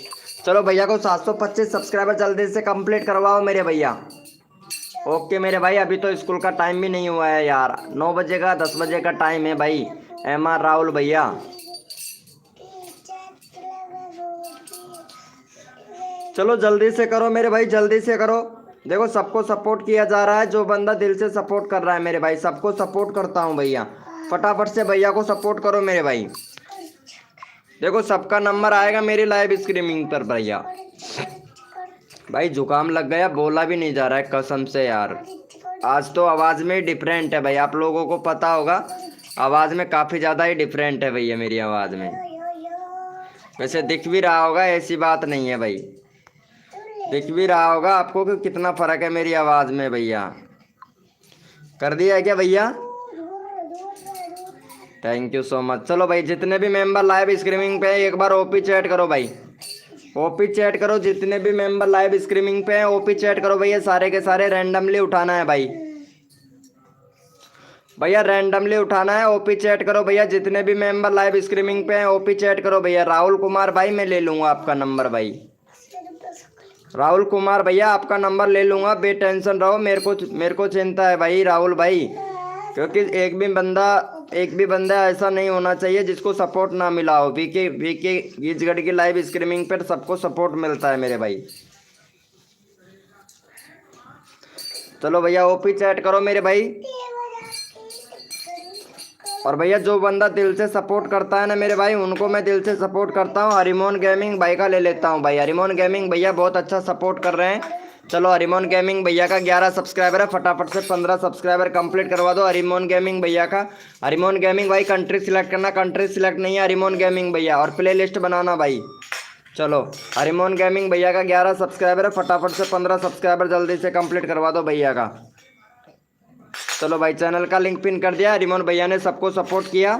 चलो भैया को 725 सब्सक्राइबर जल्दी से कंप्लीट करवाओ मेरे भैया। ओके मेरे भाई, अभी तो स्कूल का टाइम भी नहीं हुआ है यार, 9 बजे का 10 बजे का टाइम है भाई। MR राहुल भैया चलो जल्दी से करो मेरे भाई, जल्दी से करो। देखो सबको सपोर्ट किया जा रहा है, जो बंदा दिल से सपोर्ट कर रहा है मेरे भाई, सबको सपोर्ट करता हूँ भैया। फटाफट से भैया को सपोर्ट करो मेरे भाई। देखो सबका नंबर आएगा मेरी लाइव स्ट्रीमिंग पर भैया। भाई जुकाम लग गया, बोला भी नहीं जा रहा है कसम से यार। आज तो आवाज़ में डिफरेंट है भाई, आप लोगों को पता होगा आवाज़ में काफ़ी ज़्यादा ही डिफरेंट है भैया मेरी आवाज़ में। वैसे दिख भी रहा होगा, ऐसी बात नहीं है भाई, दिख भी रहा होगा आपको कि कितना फ़र्क है मेरी आवाज़ में भैया। कर दिया है क्या भैया? Thank you so much. चलो भाई जितने भी मेंबर लाइव स्ट्रीमिंग पे हैं एक बार ओपी चैट करो भाई, ओपी चैट करो। जितने भी मेंबर लाइव स्ट्रीमिंग पे हैं ओपी चैट करो भैया, सारे के सारे रैंडमली उठाना है भाई, भैया रैंडमली उठाना है। ओपी चैट करो भैया, जितने भी मेंबर लाइव स्ट्रीमिंग पे हैं ओपी चैट करो भैया। राहुल कुमार भाई मैं ले लूँगा आपका नंबर भाई, राहुल कुमार भैया आपका नंबर ले लूँगा, बेटेंशन रहो। मेरे को चिंता है भाई राहुल भाई, क्योंकि एक भी बंदा ऐसा नहीं होना चाहिए जिसको सपोर्ट ना मिला हो। वीके गीजगढ़ की लाइव स्ट्रीमिंग पर सबको सपोर्ट मिलता है मेरे भाई। चलो भैया ओपी चैट करो मेरे भाई। और भैया जो बंदा दिल से सपोर्ट करता है ना मेरे भाई, उनको मैं दिल से सपोर्ट करता हूँ। हरिमोन गेमिंग भाई का ले लेता हूँ भाई, हरिमोन गेमिंग भैया बहुत अच्छा सपोर्ट कर रहे हैं। चलो हरिमोन गेमिंग भैया का 11 सब्सक्राइबर है, फटाफट से 15 सब्सक्राइबर कंप्लीट करवा दो हरिमोन गेमिंग भैया का। हरिमोन गेमिंग भाई कंट्री सिलेक्ट करना, कंट्री सिलेक्ट नहीं है हरिमोन गेमिंग भैया, और प्ले लिस्ट बनाना भाई। चलो हरिमोन गेमिंग भैया का 11 सब्सक्राइबर है, फटाफट से 15 सब्सक्राइबर जल्दी से कंप्लीट करवा दो भैया का। चलो भाई चैनल का लिंक पिन कर दिया, हरिमोन भैया ने सबको सपोर्ट किया।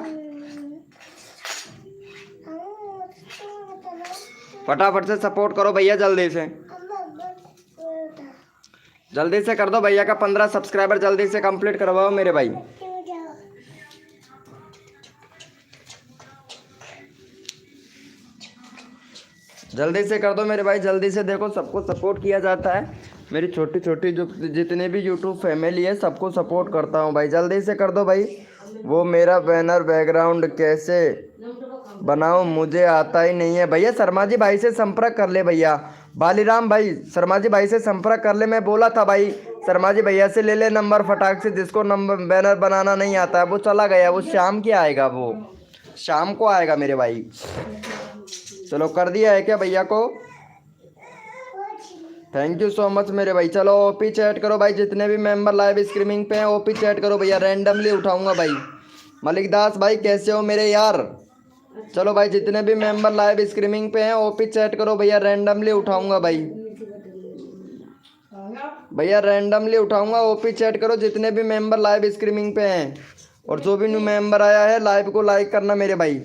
फटाफट से सपोर्ट करो भैया, जल्दी से कर दो भैया का 15 सब्सक्राइबर जल्दी से कंप्लीट करवाओ मेरे भाई। जल्दी से कर दो मेरे भाई, जल्दी से। देखो सबको सपोर्ट किया जाता है, मेरी छोटी छोटी जो जितने भी यूट्यूब फैमिली है सबको सपोर्ट करता हूँ भाई। जल्दी से कर दो भाई। वो मेरा बैनर बैकग्राउंड कैसे बनाऊँ मुझे आता ही नहीं है भैया। शर्मा जी भाई से संपर्क कर ले भैया, बालीराम भाई शर्मा जी भाई से संपर्क कर ले। मैं बोला था भाई शर्मा जी भैया से ले ले नंबर फटाक से, जिसको नंबर बैनर बनाना नहीं आता है वो चला गया, वो शाम के आएगा, वो शाम को आएगा मेरे भाई। चलो कर दिया है क्या भैया को? थैंक यू सो मच मेरे भाई। चलो ओपी चैट करो भाई, जितने भी मेंबर लाइव स्ट्रीमिंग पे हैं ओपी चैट करो भैया, रैंडमली उठाऊंगा भाई। मलिक दास भाई कैसे हो मेरे यार? चलो भाई जितने भी मेंबर लाइव स्ट्रीमिंग पे हैं ओपी चैट करो भैया, रैंडमली उठाऊंगा भाई, भैया रैंडमली उठाऊंगा। ओपी चैट करो जितने भी मेंबर लाइव स्ट्रीमिंग पे हैं, और जो भी न्यू मेंबर आया है लाइव को लाइक करना मेरे भाई।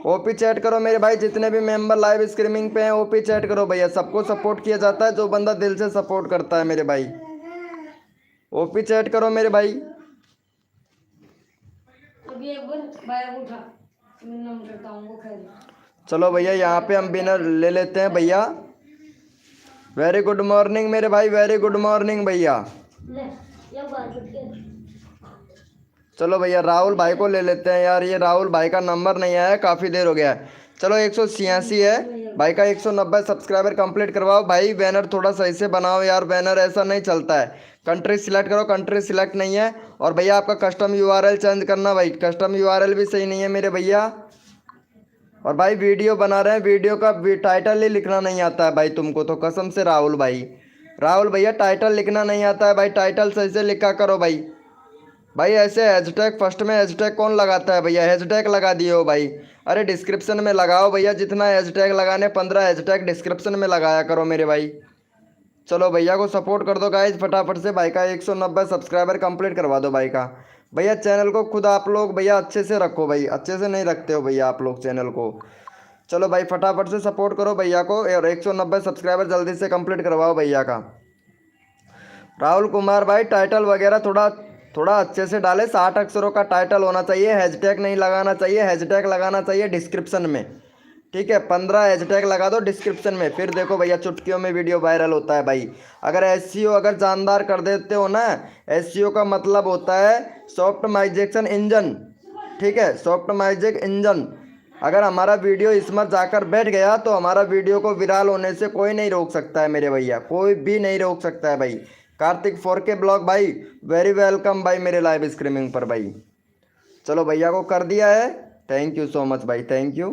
ओपी चैट करो मेरे भाई, जितने भी मेंबर लाइव स्ट्रीमिंग पे हैं ओपी चैट करो भैया। सबको सपोर्ट किया जाता है, जो बंदा दिल से सपोर्ट करता है मेरे भाई। ओपी चैट करो मेरे भाई। अभी एक बार बाया उठा, मैं नाम करता हूँ वो खैर। चलो भैया यहाँ पे हम विनर ले लेते हैं भैया। वेरी गुड मॉर्निंग मेरे भाई, वेरी गुड मॉर्निंग भैया। ले ये बात करके चलो भैया राहुल भाई को ले लेते हैं यार, ये राहुल भाई का नंबर नहीं आया, काफ़ी देर हो गया है। चलो 186 है भाई का, 190 सब्सक्राइबर कंप्लीट करवाओ भाई। बैनर थोड़ा सही से बनाओ यार, बैनर ऐसा नहीं चलता है। कंट्री सिलेक्ट करो, कंट्री सिलेक्ट नहीं है। और भैया आपका कस्टम यूआरएल चेंज करना भाई, कस्टम यूआरएल भी सही नहीं है मेरे भैया। और भाई वीडियो बना रहे हैं, वीडियो का टाइटल ही लिखना नहीं आता है भाई तुमको तो, कसम से राहुल भाई, राहुल भैया टाइटल लिखना नहीं आता है भाई, टाइटल सही से लिखा करो भाई। भाई ऐसे हैशटैग फर्स्ट में हैशटैग कौन लगाता है भैया? हैशटैग लगा दिए हो भाई। अरे डिस्क्रिप्शन में लगाओ भैया, जितना हैशटैग लगाने 15 हैशटैग डिस्क्रिप्शन में लगाया करो मेरे भाई। चलो भैया को सपोर्ट कर दो गाइज फटाफट से, भाई का 190 सब्सक्राइबर कंप्लीट करवा दो भाई का। भैया चैनल को खुद आप लोग भैया अच्छे से रखो भाई, अच्छे से नहीं रखते हो भैया आप लोग चैनल को। चलो भाई फटाफट से सपोर्ट करो भैया को, और 190 सब्सक्राइबर जल्दी से कंप्लीट करवाओ भैया का। राहुल कुमार भाई टाइटल वगैरह थोड़ा थोड़ा अच्छे से डाले, 60 अक्षरों का टाइटल होना चाहिए, हैशटैग नहीं लगाना चाहिए, हैशटैग लगाना चाहिए डिस्क्रिप्शन में, ठीक है। 15 हैशटैग लगा दो डिस्क्रिप्शन में, फिर देखो भैया चुटकियों में वीडियो वायरल होता है भाई। अगर एसईओ अगर जानदार कर देते हो ना, एसईओ का मतलब होता है सॉफ्टमाइजेशन इंजन, ठीक है, सॉफ्टमाइजेशन इंजन। अगर हमारा वीडियो इसमें जाकर बैठ गया तो हमारा वीडियो को वायरल होने से कोई नहीं रोक सकता है मेरे भैया, कोई भी नहीं रोक सकता है भाई। कार्तिक 4K ब्लॉग भाई वेरी वेलकम भाई मेरे लाइव स्ट्रीमिंग पर भाई। चलो भैया को कर दिया है, थैंक यू सो मच भाई, थैंक यू।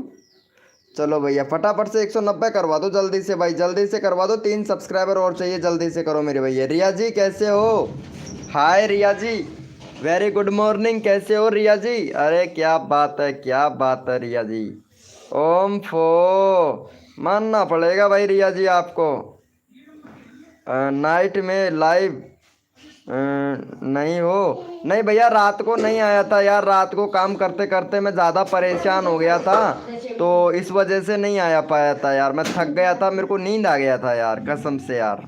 चलो भैया फटाफट से 190 करवा दो जल्दी से भाई, जल्दी से करवा दो, 3 सब्सक्राइबर और चाहिए, जल्दी से करो मेरे भैया। रिया जी कैसे हो? हाय रिया जी, वेरी गुड मॉर्निंग, कैसे हो रिया जी? अरे क्या बात है, क्या बात है रिया जी। ओम फो मानना पड़ेगा भाई रिया जी आपको। नाइट में लाइव नहीं हो? नहीं भैया रात को नहीं आया था यार, रात को काम करते करते मैं ज़्यादा परेशान हो गया था, तो इस वजह से नहीं आया पाया था यार, मैं थक गया था, मेरे को नींद आ गया था यार कसम से यार।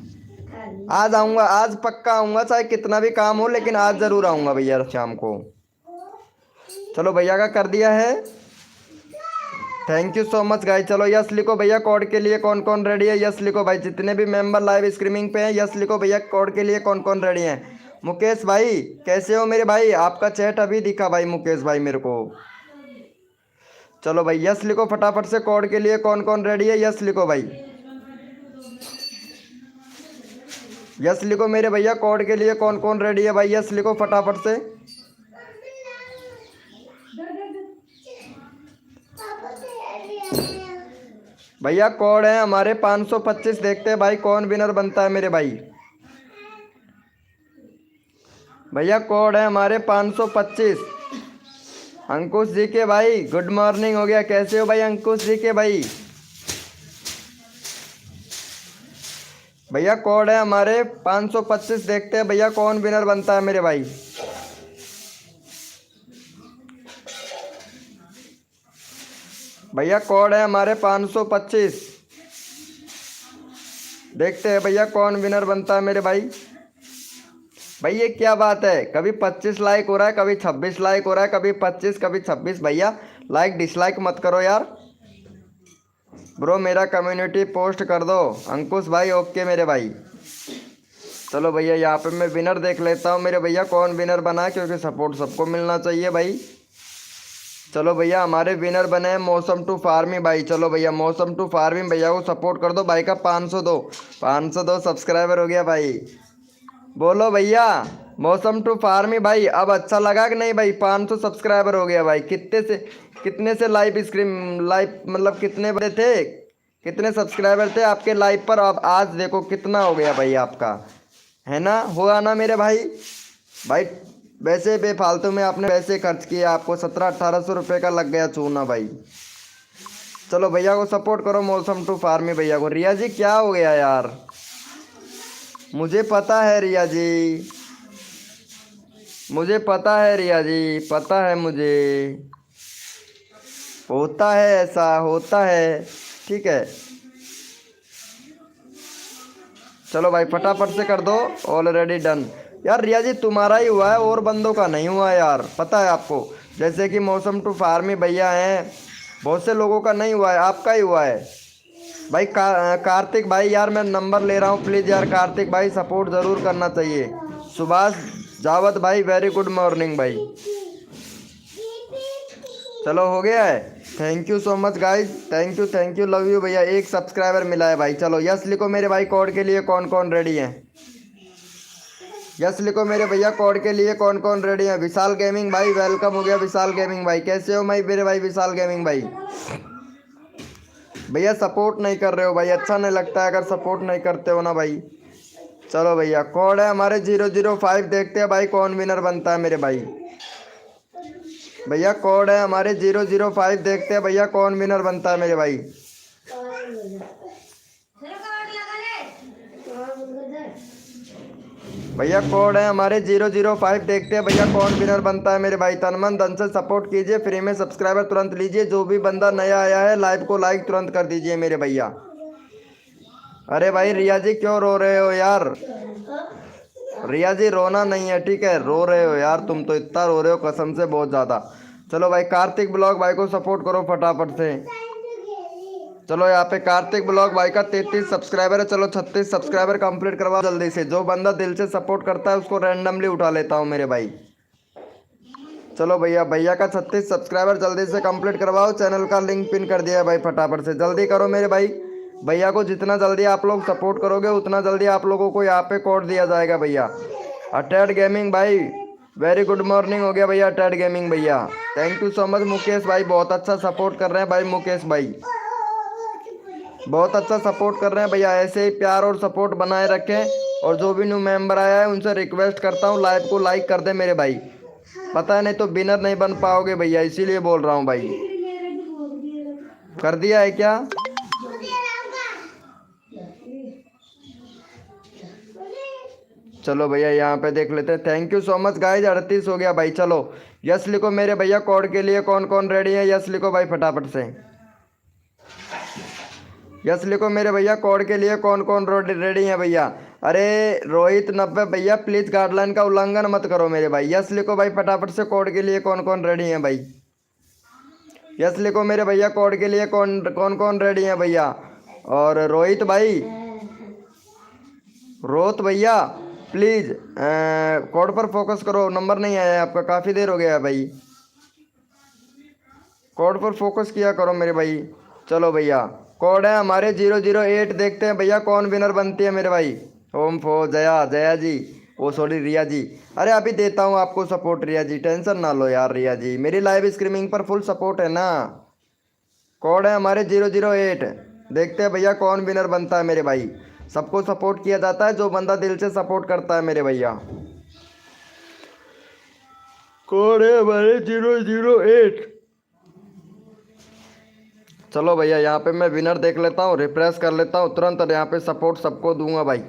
आज आऊँगा, आज पक्का आऊँगा, चाहे कितना भी काम हो, लेकिन आज ज़रूर आऊँगा भैया शाम को। चलो भैया का कर दिया है, thank you so much guys. चलो यस लिखो भैया, कोड के लिए कौन कौन रेडी है, यस लिखो भाई, जितने भी मेंबर लाइव स्ट्रीमिंग पे हैं यस लिखो भैया, कोड के लिए कौन कौन रेडी हैं। मुकेश भाई कैसे हो मेरे भाई? आपका चैट अभी दिखा भाई मुकेश भाई मेरे को। चलो भाई यस लिखो फटाफट से, कोड के लिए कौन कौन रेडी है, यस लिखो भाई, यस लिखो मेरे भैया, कोड के लिए कौन कौन रेडी है भाई, यस लिखो फटाफट से। भैया कोड है हमारे 525, देखते हैं भाई कौन विनर बनता है मेरे भाई। भैया कोड है हमारे 525। अंकुश जी के भाई गुड मॉर्निंग हो गया, कैसे हो भाई अंकुश जी के भाई? भैया कोड है हमारे 525, देखते हैं भैया कौन विनर बनता है मेरे भाई। भैया कोड है हमारे 525, देखते हैं भैया कौन विनर बनता है मेरे भाई। भाई ये क्या बात है, कभी 25 लाइक हो रहा है, कभी 26 लाइक हो रहा है, कभी 25 कभी 26। भैया लाइक डिसलाइक मत करो यार। ब्रो मेरा कम्युनिटी पोस्ट कर दो अंकुश भाई, ओके मेरे भाई। चलो भैया यहाँ पे मैं विनर देख लेता हूँ मेरे भैया, कौन विनर बना, क्योंकि सपोर्ट सबको मिलना चाहिए भाई। चलो भैया हमारे विनर बने हैं मौसम टू फार्मिंग भाई। चलो भैया मौसम टू फार्मिंग भैया को सपोर्ट कर दो भाई का 502 सब्सक्राइबर हो गया भाई। बोलो भैया मौसम टू फार्मिंग भाई, अब अच्छा लगा कि नहीं भाई? 500 सब्सक्राइबर हो गया भाई। कितने से लाइव स्ट्रीम लाइव मतलब कितने बड़े थे, कितने सब्सक्राइबर थे आपके लाइव पर, अब आज देखो कितना हो गया भाई आपका, है ना? हुआ ना मेरे भाई? भाई वैसे बेफालतू में आपने पैसे खर्च किए, आपको 1700-1800 रुपये का लग गया चूना भाई। चलो भैया को सपोर्ट करो मौसम टू फार्मिंग भैया को। रिया जी क्या हो गया यार? मुझे पता है रिया जी, मुझे पता है रिया जी, पता है मुझे, होता है ऐसा, होता है, ठीक है। चलो भाई फटाफट से कर दो, ऑलरेडी डन। यार रिया जी तुम्हारा ही हुआ है, और बंदों का नहीं हुआ यार, पता है आपको? जैसे कि मौसम टू फार्मिंग भैया हैं, बहुत से लोगों का नहीं हुआ है, आपका ही हुआ है भाई। कार्तिक भाई यार मैं नंबर ले रहा हूँ, प्लीज़ यार कार्तिक भाई सपोर्ट ज़रूर करना चाहिए। सुभाष जावत भाई वेरी गुड मॉर्निंग भाई। चलो हो गया है, thank you so much guys, thank you love you भैया। 1 सब्सक्राइबर मिला है भाई। चलो यस लिखो मेरे भाई, कोड के लिए कौन कौन रेडी हैं, यस लिखो मेरे भैया, कोड के लिए कौन कौन रेडी हैं। विशाल गेमिंग भाई वेलकम हो गया, विशाल गेमिंग भाई कैसे हो भाई मेरे भाई? विशाल गेमिंग भाई भैया सपोर्ट नहीं कर रहे हो भाई, अच्छा नहीं लगता है अगर सपोर्ट नहीं करते हो ना भाई। चलो भैया कोड है हमारे 005, देखते हैं भाई कौन विनर बनता है मेरे भाई। भैया कोड है हमारे 005, देखते हैं भैया कौन विनर बनता है मेरे भाई। भैया कोड है हमारे 005। देखते हैं भैया कौन विनर बनता है मेरे भाई। तन मन धन से सपोर्ट कीजिए, फ्री में सब्सक्राइबर तुरंत लीजिए। जो भी बंदा नया आया है लाइव को लाइक तुरंत कर दीजिए मेरे भैया। अरे भाई रिया जी क्यों रो रहे हो यार? रिया जी रोना नहीं है ठीक है, रो रहे हो यार तुम तो, इतना रो रहे हो कसम से बहुत ज़्यादा। चलो भाई कार्तिक ब्लॉग भाई को सपोर्ट करो फटाफट से। चलो यहाँ पे कार्तिक ब्लॉग भाई का 33 सब्सक्राइबर है। चलो 36 सब्सक्राइबर कंप्लीट करवा जल्दी से। जो बंदा दिल से सपोर्ट करता है उसको रैंडमली उठा लेता हूँ मेरे भाई। चलो भैया, भैया का 36 सब्सक्राइबर जल्दी से कंप्लीट करवाओ। चैनल का लिंक पिन कर दिया है भाई, फटाफट से जल्दी करो मेरे भाई। भैया को जितना जल्दी आप लोग सपोर्ट करोगे उतना जल्दी आप लोगों को यहाँ पे कोड दिया जाएगा भैया। अटैड गेमिंग भाई वेरी गुड मॉर्निंग हो गया भैया। अटैड गेमिंग भैया thank you so much. Mukesh भाई बहुत अच्छा सपोर्ट कर रहे हैं भाई। मुकेश भाई बहुत अच्छा सपोर्ट कर रहे हैं भैया। ऐसे ही प्यार और सपोर्ट बनाए रखें। और जो भी न्यू मेंबर आया है उनसे रिक्वेस्ट करता हूँ लाइव को लाइक कर दे मेरे भाई। पता है नहीं तो विनर नहीं बन पाओगे भैया, इसीलिए बोल रहा हूँ भाई। कर दिया है क्या? चलो भैया यहाँ पे देख लेते हैं। Thank you so much guys. 38 हो गया भाई। चलो यस लिखो मेरे भैया। कोड के लिए कौन कौन रेडी है यस लिखो भाई फटाफट से। यस लिखो मेरे भैया। कोड के लिए कौन कौन रेडी है भैया। अरे रोहित 90 भैया प्लीज गाइडलाइन का उल्लंघन मत करो मेरे भाई। यस लिखो भाई फटाफट से। कोड के लिए कौन कौन रेडी है भाई। यस लिखो मेरे भैया। कोड के लिए कौन कौन कौन रेडी है भैया। और रोहित भाई, रोहित भैया प्लीज कोड पर फोकस करो। नंबर नहीं आया है आपका, काफ़ी देर हो गया है भाई। कोड पर फोकस किया करो मेरे भाई। चलो भैया कोड है हमारे 008। देखते हैं भैया कौन विनर बनती है मेरे भाई। होम फो जया, जया जी, ओ सॉरी रिया जी। अरे अभी देता हूँ आपको सपोर्ट रिया जी, टेंशन ना लो यार रिया जी। मेरी लाइव स्ट्रीमिंग पर फुल सपोर्ट है ना। कोड है हमारे 008। देखते हैं भैया कौन विनर बनता है मेरे भाई। सबको सपोर्ट किया जाता है जो बंदा दिल से सपोर्ट करता है मेरे भैया। कोड है हमारे 008। चलो भैया यहाँ पे मैं विनर देख लेता हूँ, रिफ्रेश कर लेता हूँ तुरंत। और यहाँ पे सपोर्ट सबको दूंगा भाई।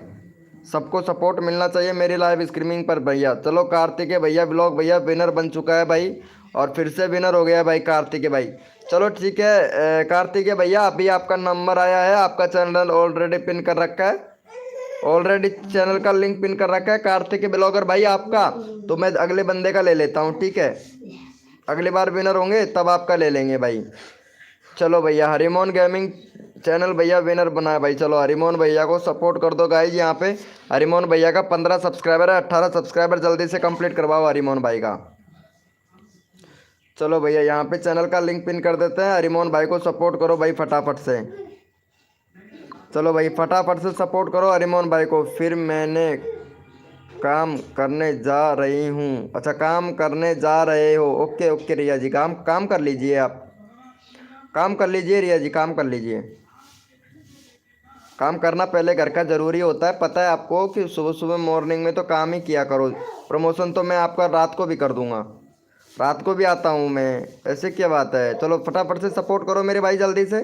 सबको सपोर्ट मिलना चाहिए मेरी लाइव स्ट्रीमिंग पर भैया। चलो कार्तिकेय भैया ब्लॉग भैया विनर बन चुका है भाई। और फिर से विनर हो गया है भाई कार्तिकेय भाई। चलो ठीक है कार्तिकेय भैया अभी आपका नंबर आया है। आपका चैनल ऑलरेडी पिन कर रखा है, ऑलरेडी चैनल का लिंक पिन कर रखा है कार्तिकेय ब्लॉगर भाई आपका। तो मैं अगले बंदे का ले लेता हूँ ठीक है। अगली बार विनर होंगे तब आपका ले लेंगे भाई। चलो भैया हरिमोहन गेमिंग चैनल भैया विनर बना है भाई। चलो हरिमोहन भैया को सपोर्ट कर दो गाइज। यहाँ पे हरिमोहन भैया का 15 सब्सक्राइबर है। 18 सब्सक्राइबर जल्दी से कंप्लीट करवाओ हरिमोहन भाई का। चलो भैया यहाँ पे चैनल का लिंक पिन कर देते हैं। हरिमोहन भाई को सपोर्ट करो भाई फटाफट से। चलो भाई फटाफट से सपोर्ट करो हरिमोहन भाई को। फिर मैंने काम करने जा रही हूँ। अच्छा काम करने जा रहे हो, ओके ओके रिया जी। काम काम कर लीजिए आप, काम कर लीजिए रिया जी, काम कर लीजिए। काम करना पहले घर का ज़रूरी होता है, पता है आपको कि सुबह सुबह मॉर्निंग में तो काम ही किया करो। प्रमोशन तो मैं आपका रात को भी कर दूंगा, रात को भी आता हूँ मैं, ऐसे क्या बात है। चलो फटाफट से सपोर्ट करो मेरे भाई जल्दी से।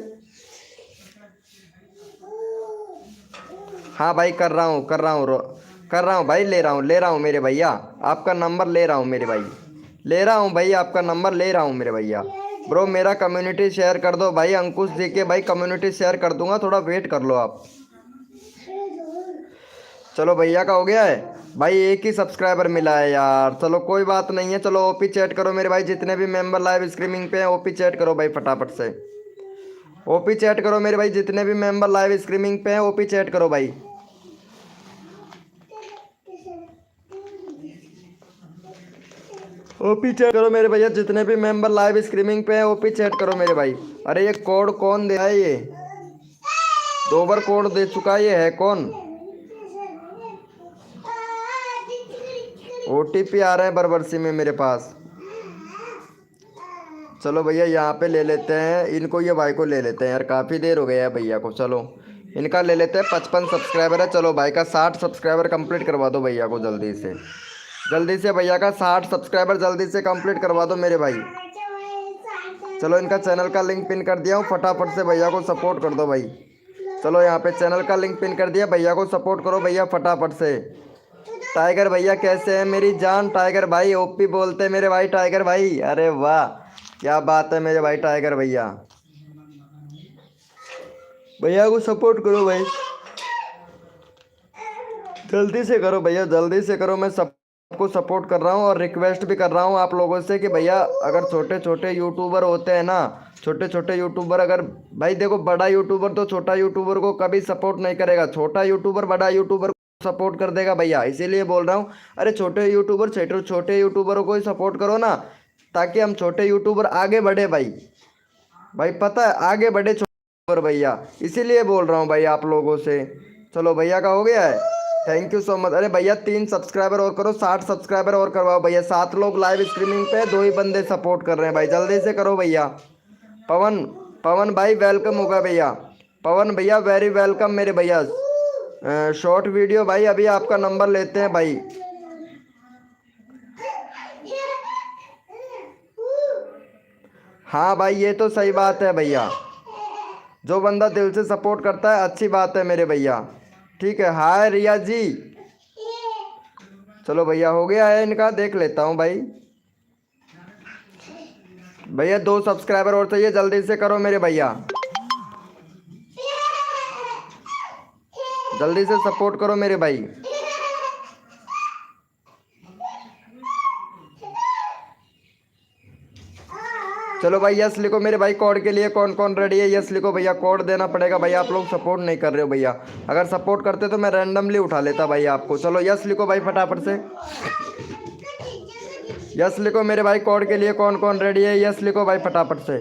हाँ भाई कर रहा हूँ कर रहा हूँ भाई। ले रहा हूँ मेरे भैया। आपका नंबर ले रहा हूँ मेरे भाई, ले रहा हूँ भाई आपका नंबर ले रहा हूँ मेरे भैया। ब्रो मेरा कम्युनिटी शेयर कर दो भाई। अंकुश जी के भाई कम्युनिटी शेयर कर दूंगा, थोड़ा वेट कर लो आप। चलो भैया का हो गया है भाई। एक ही सब्सक्राइबर मिला है यार, चलो कोई बात नहीं है। चलो ओपी चैट करो मेरे भाई। जितने भी मेंबर लाइव स्ट्रीमिंग पे हैं ओपी चैट करो भाई फटाफट से। ओपी चैट करो मेरे भाई। जितने भी मेंबर लाइव स्ट्रीमिंग पे हैं ओपी चैट करो भाई। ओपी चैट करो मेरे भैया। जितने भी मेंबर लाइव स्ट्रीमिंग पे हैं ओपी चैट करो मेरे भाई। अरे ये कोड कौन दे रहा है? ये 2 बार कोड दे चुका है, ये है कौन? ओटीपी आ रहा है बरबरसी में मेरे पास। चलो भैया यहाँ पे ले लेते हैं इनको, ये भाई को ले लेते हैं यार, काफ़ी देर हो गया है भैया को। चलो इनका ले लेते हैं। 55 सब्सक्राइबर है। चलो भाई का 60 सब्सक्राइबर कंप्लीट करवा दो भैया को जल्दी से। जल्दी से भैया का 60 सब्सक्राइबर जल्दी से कंप्लीट करवा दो मेरे भाई। चलो इनका चैनल का लिंक पिन कर दिया हूँ, फटाफट से भैया को सपोर्ट कर दो भाई। चलो यहाँ पे चैनल का लिंक पिन कर दिया, भैया को सपोर्ट करो भैया फटाफट से। टाइगर भैया कैसे हैं मेरी जान? टाइगर भाई ओपी बोलते मेरे भाई टाइगर भाई। अरे वाह, क्या बात है मेरे भाई टाइगर भैया। भैया को सपोर्ट करो भाई, जल्दी से करो भैया, जल्दी से करो। मैं सबको सपोर्ट कर रहा हूँ और रिक्वेस्ट भी कर रहा हूँ आप लोगों से कि भैया अगर छोटे छोटे यूट्यूबर होते हैं ना, छोटे छोटे यूट्यूबर, अगर भाई देखो बड़ा यूट्यूबर तो छोटा यूट्यूबर को कभी सपोर्ट नहीं करेगा, छोटा यूट्यूबर बड़ा यूट्यूबर को सपोर्ट कर देगा भैया। इसीलिए बोल रहा हूँ, अरे छोटे यूट्यूबर छोटे छोटे यूट्यूबरों को ही सपोर्ट करो ना, ताकि हम छोटे यूट्यूबर आगे बढ़े भाई। भाई पता है आगे बढ़े छोटे भैया, इसीलिए बोल रहा हूँ भाई आप लोगों से। चलो भैया का हो गया है, थैंक यू सो मच। अरे भैया 3 सब्सक्राइबर और करो, 60 सब्सक्राइबर और करवाओ भैया। 7 लोग लाइव स्ट्रीमिंग पे, 2 ही बंदे सपोर्ट कर रहे हैं भाई, जल्दी से करो भैया। पवन, पवन भाई वेलकम होगा भैया, पवन भैया वेरी वेलकम मेरे भैया। शॉर्ट वीडियो भाई, अभी आपका नंबर लेते हैं भाई। हाँ भाई ये तो सही बात है भैया, जो बंदा दिल से सपोर्ट करता है अच्छी बात है मेरे भैया। ठीक है, हाय रिया जी। चलो भैया हो गया है इनका, देख लेता हूँ भाई। भैया 2 सब्सक्राइबर और चाहिए, जल्दी से करो मेरे भैया, जल्दी से सपोर्ट करो मेरे भाई। चलो भाई यस लिखो मेरे भाई, कोड के लिए कौन कौन रेडी है? यस लिखो भैया, कोड देना पड़ेगा भैया, आप लोग सपोर्ट नहीं कर रहे हो भैया। अगर सपोर्ट करते तो मैं रैंडमली उठा लेता भाई आपको। चलो यस लिखो भाई फटाफट से, यस लिखो मेरे भाई, कोड के लिए कौन कौन रेडी है? यस लिखो भाई फटाफट से,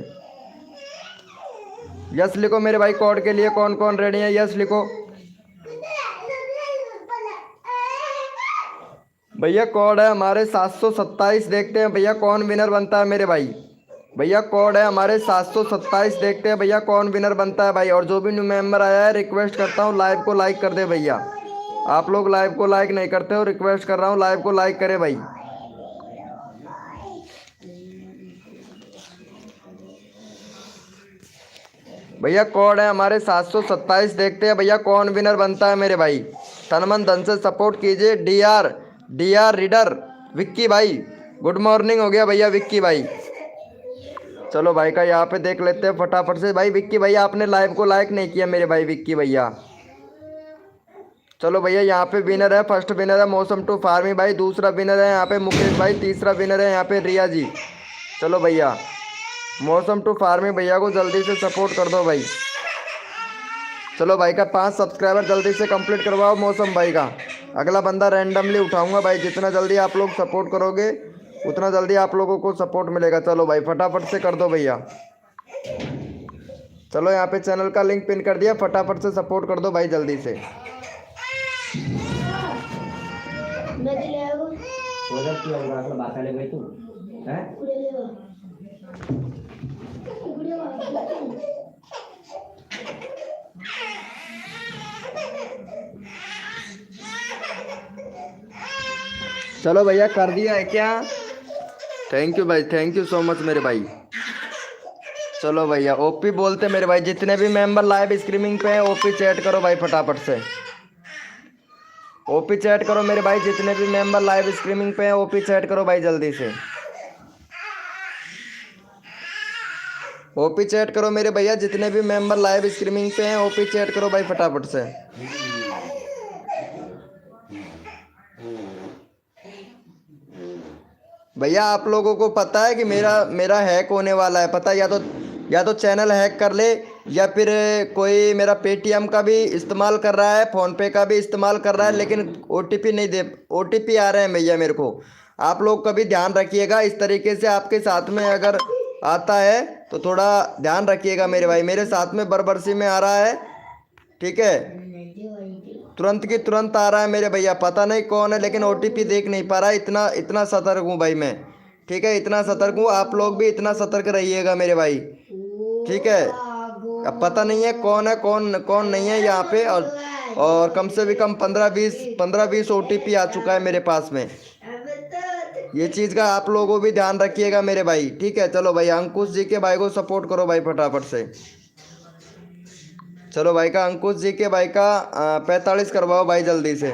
यस लिखो मेरे भाई, कोड के लिए कौन कौन रेडी है? यस लिखो भैया। कोड है हमारे 727, देखते हैं भैया कौन विनर बनता है मेरे भाई। भैया कोड है हमारे 727, देखते हैं भैया कौन विनर बनता है भाई। और जो भी न्यू मेंबर आया है रिक्वेस्ट करता हूँ लाइव को लाइक कर दे भैया। आप लोग लाइव को लाइक नहीं करते हो, रिक्वेस्ट कर रहा हूँ लाइव को लाइक करे भाई। भैया कोड है हमारे 727, देखते हैं भैया कौन विनर बनता है मेरे भाई। तन मन धन से सपोर्ट कीजिए। डी आर रीडर विक्की भाई, गुड मॉर्निंग हो गया भैया विक्की भाई। चलो भाई का यहाँ पे देख लेते हैं फटाफट से भाई। विक्की भैया आपने लाइव को लाइक नहीं किया मेरे भाई विक्की भैया। चलो भैया यहाँ पे विनर है, फर्स्ट विनर है मौसम टू फार्मी भाई, दूसरा विनर है यहाँ पे मुकेश भाई, तीसरा विनर है यहाँ पे रिया जी। चलो भैया मौसम टू फार्मी भैया को जल्दी से सपोर्ट कर दो भाई। चलो भाई का 5 सब्सक्राइबर जल्दी से कंप्लीट करवाओ मौसम भाई का। अगला बंदा रैंडमली उठाऊंगा भाई, जितना जल्दी आप लोग सपोर्ट करोगे उतना जल्दी आप लोगों को सपोर्ट मिलेगा। चलो भाई फटाफट से कर दो भैया। चलो यहाँ पे चैनल का लिंक पिन कर दिया, फटाफट से सपोर्ट कर दो भाई जल्दी से। चलो भैया कर दिया है क्या? थैंक यू भाई, थैंक यू सो मच मेरे भाई। चलो भैया ओपी बोलते मेरे भाई, जितने भी मेंबर लाइव स्ट्रीमिंग पे हैं ओपी चैट करो भाई फटाफट से। ओपी चैट करो मेरे भाई, जितने भी मेंबर लाइव स्ट्रीमिंग पे हैं ओपी चैट करो भाई जल्दी से। ओपी चैट करो मेरे भैया, जितने भी मेंबर लाइव स्ट्रीमिंग पे हैं ओपी चैट करो भाई फटाफट से। भैया आप लोगों को पता है कि मेरा हैक होने वाला है, पता है? या तो चैनल हैक कर ले, या फिर कोई मेरा पेटीएम का भी इस्तेमाल कर रहा है, फ़ोनपे का भी इस्तेमाल कर रहा है, लेकिन ओटीपी नहीं दे, ओटीपी आ रहे हैं भैया मेरे को। आप लोग का भी ध्यान रखिएगा, इस तरीके से आपके साथ में अगर आता है तो थोड़ा ध्यान रखिएगा मेरे भाई। मेरे साथ में बरबरसी में आ रहा है, ठीक है, तुरंत की तुरंत आ रहा है मेरे भैया, पता नहीं कौन है लेकिन ओटीपी देख नहीं पा रहा है। इतना सतर्क हूँ भाई मैं, ठीक है, इतना सतर्क हूँ। आप लोग भी इतना सतर्क रहिएगा मेरे भाई, ठीक है। अब पता नहीं है कौन नहीं है यहाँ पे, और कम से भी कम 15-20 ओटीपी आ चुका है मेरे पास में। ये चीज़ का आप लोगों भी ध्यान रखिएगा मेरे भाई, ठीक है। चलो भाई अंकुश जी के भाई को सपोर्ट करो भाई फटाफट से। चलो भाई का अंकुश जी के भाई का 45 करवाओ भाई जल्दी से।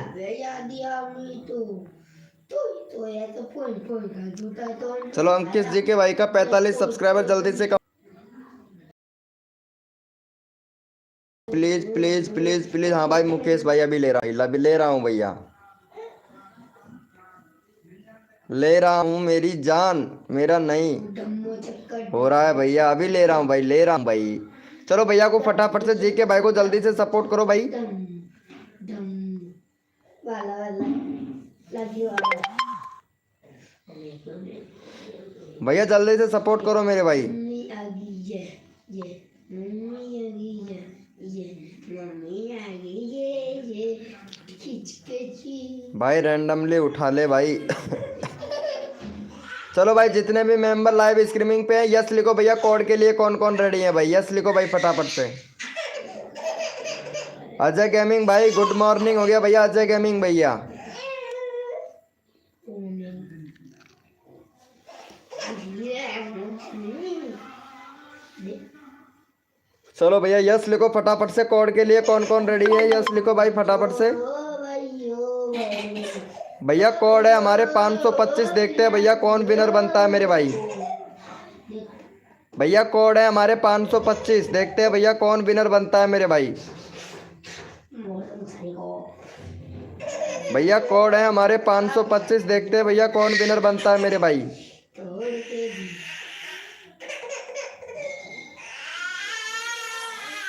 चलो अंकित जी के भाई का 45 सब्सक्राइबर जल्दी से प्लीज प्लीज प्लीज प्लीज। हाँ भाई मुकेश भाई अभी ले रहा हूँ भैया, ले रहा हूँ मेरी जान, मेरा नहीं हो रहा है भैया, अभी ले रहा हूँ भाई, ले रहा हूँ भाई। चलो भैया को फटाफट से जी के भाई को जल्दी से सपोर्ट करो भाई। भैया जल्दी से सपोर्ट करो मेरे भाई। भाई रैंडमली उठा ले भाई। चलो भाई जितने भी मेंबर लाइव स्ट्रीमिंग पे हैं यस लिखो भैया। कोड के लिए कौन कौन रेडी है भाई, यस लिखो भाई फटाफट से। अजय गेमिंग भाई गुड मॉर्निंग हो गया भैया, अजय गेमिंग भैया। चलो भैया यस लिखो फटाफट से। कोड के लिए कौन कौन रेडी है, यस लिखो भाई फटाफट से। भैया कोड है हमारे 525, देखते हैं भैया कौन विनर बनता है मेरे भाई। भैया कोड है हमारे 525, देखते हैं भैया कौन विनर बनता है मेरे भाई। भैया कोड है हमारे 525, देखते हैं भैया कौन विनर बनता है मेरे भाई।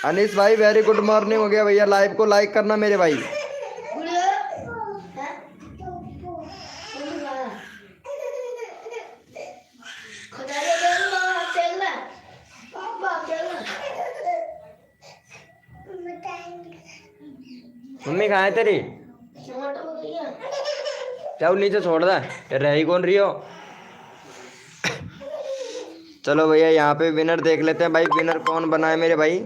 अनीस भाई वेरी गुड मॉर्निंग हो गया भैया। लाइव को लाइक करना मेरे भाई। मम्मी कहाँ है तेरी, क्या नीचे छोड़ दे, रही कौन रही हो। चलो भैया यहाँ पे विनर देख लेते हैं भाई, विनर कौन बना है मेरे भाई।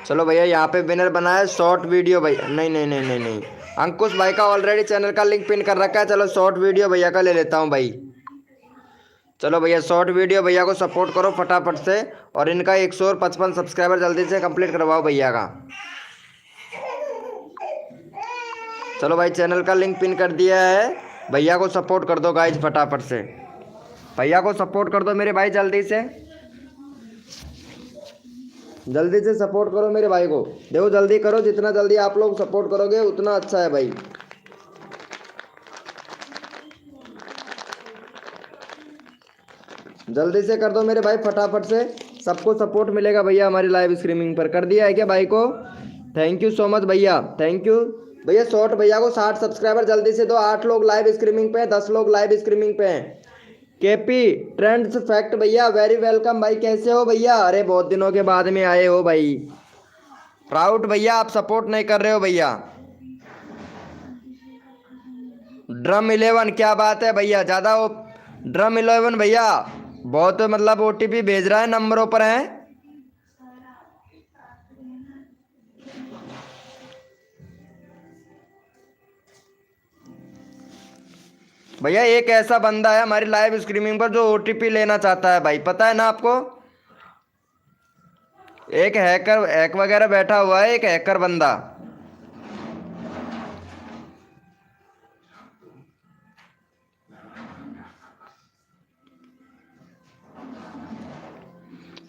चलो भैया यहाँ पे विनर बना है शॉर्ट वीडियो भाई। नहीं नहीं नहीं नहीं नहीं, अंकुश भाई का ऑलरेडी चैनल का लिंक पिन कर रखा है। चलो शॉर्ट वीडियो भैया का ले लेता हूँ भाई। चलो भैया शॉर्ट वीडियो भैया को सपोर्ट करो फटाफट से, और इनका 155 सब्सक्राइबर जल्दी से कंप्लीट करवाओ भैया का। चलो भाई चैनल का लिंक पिन कर दिया है, भैया को सपोर्ट कर दो गाइज फटाफट से। भैया को सपोर्ट कर दो मेरे भाई जल्दी से, जल्दी से सपोर्ट करो मेरे भाई को। देखो जल्दी करो, जितना जल्दी आप लोग सपोर्ट करोगे उतना अच्छा है भाई। जल्दी से कर दो मेरे भाई फटाफट से, सबको सपोर्ट मिलेगा भैया हमारी लाइव स्ट्रीमिंग पर। कर दिया है क्या भाई को, थैंक यू सो मच भैया, थैंक यू भैया। शॉर्ट भैया को 60 सब्सक्राइबर जल्दी से दो। 8 लोग लाइव स्ट्रीमिंग पे हैं, 10 लोग लाइव स्ट्रीमिंग पे हैं। केपी ट्रेंड्स फैक्ट भैया वेरी वेलकम भाई, कैसे हो भैया। अरे बहुत दिनों के बाद में आए हो भाई। प्राउड भैया आप सपोर्ट नहीं कर रहे हो भैया। ड्रम 11 क्या बात है भैया, ज़्यादा वो ड्रम 11 भैया बहुत मतलब ओटीपी भेज रहा है, नंबरों पर है। भैया एक ऐसा बंदा है हमारी लाइव स्ट्रीमिंग पर जो ओटीपी लेना चाहता है भाई, पता है ना आपको। एक हैक वगैरह बैठा हुआ है, एक हैकर बंदा।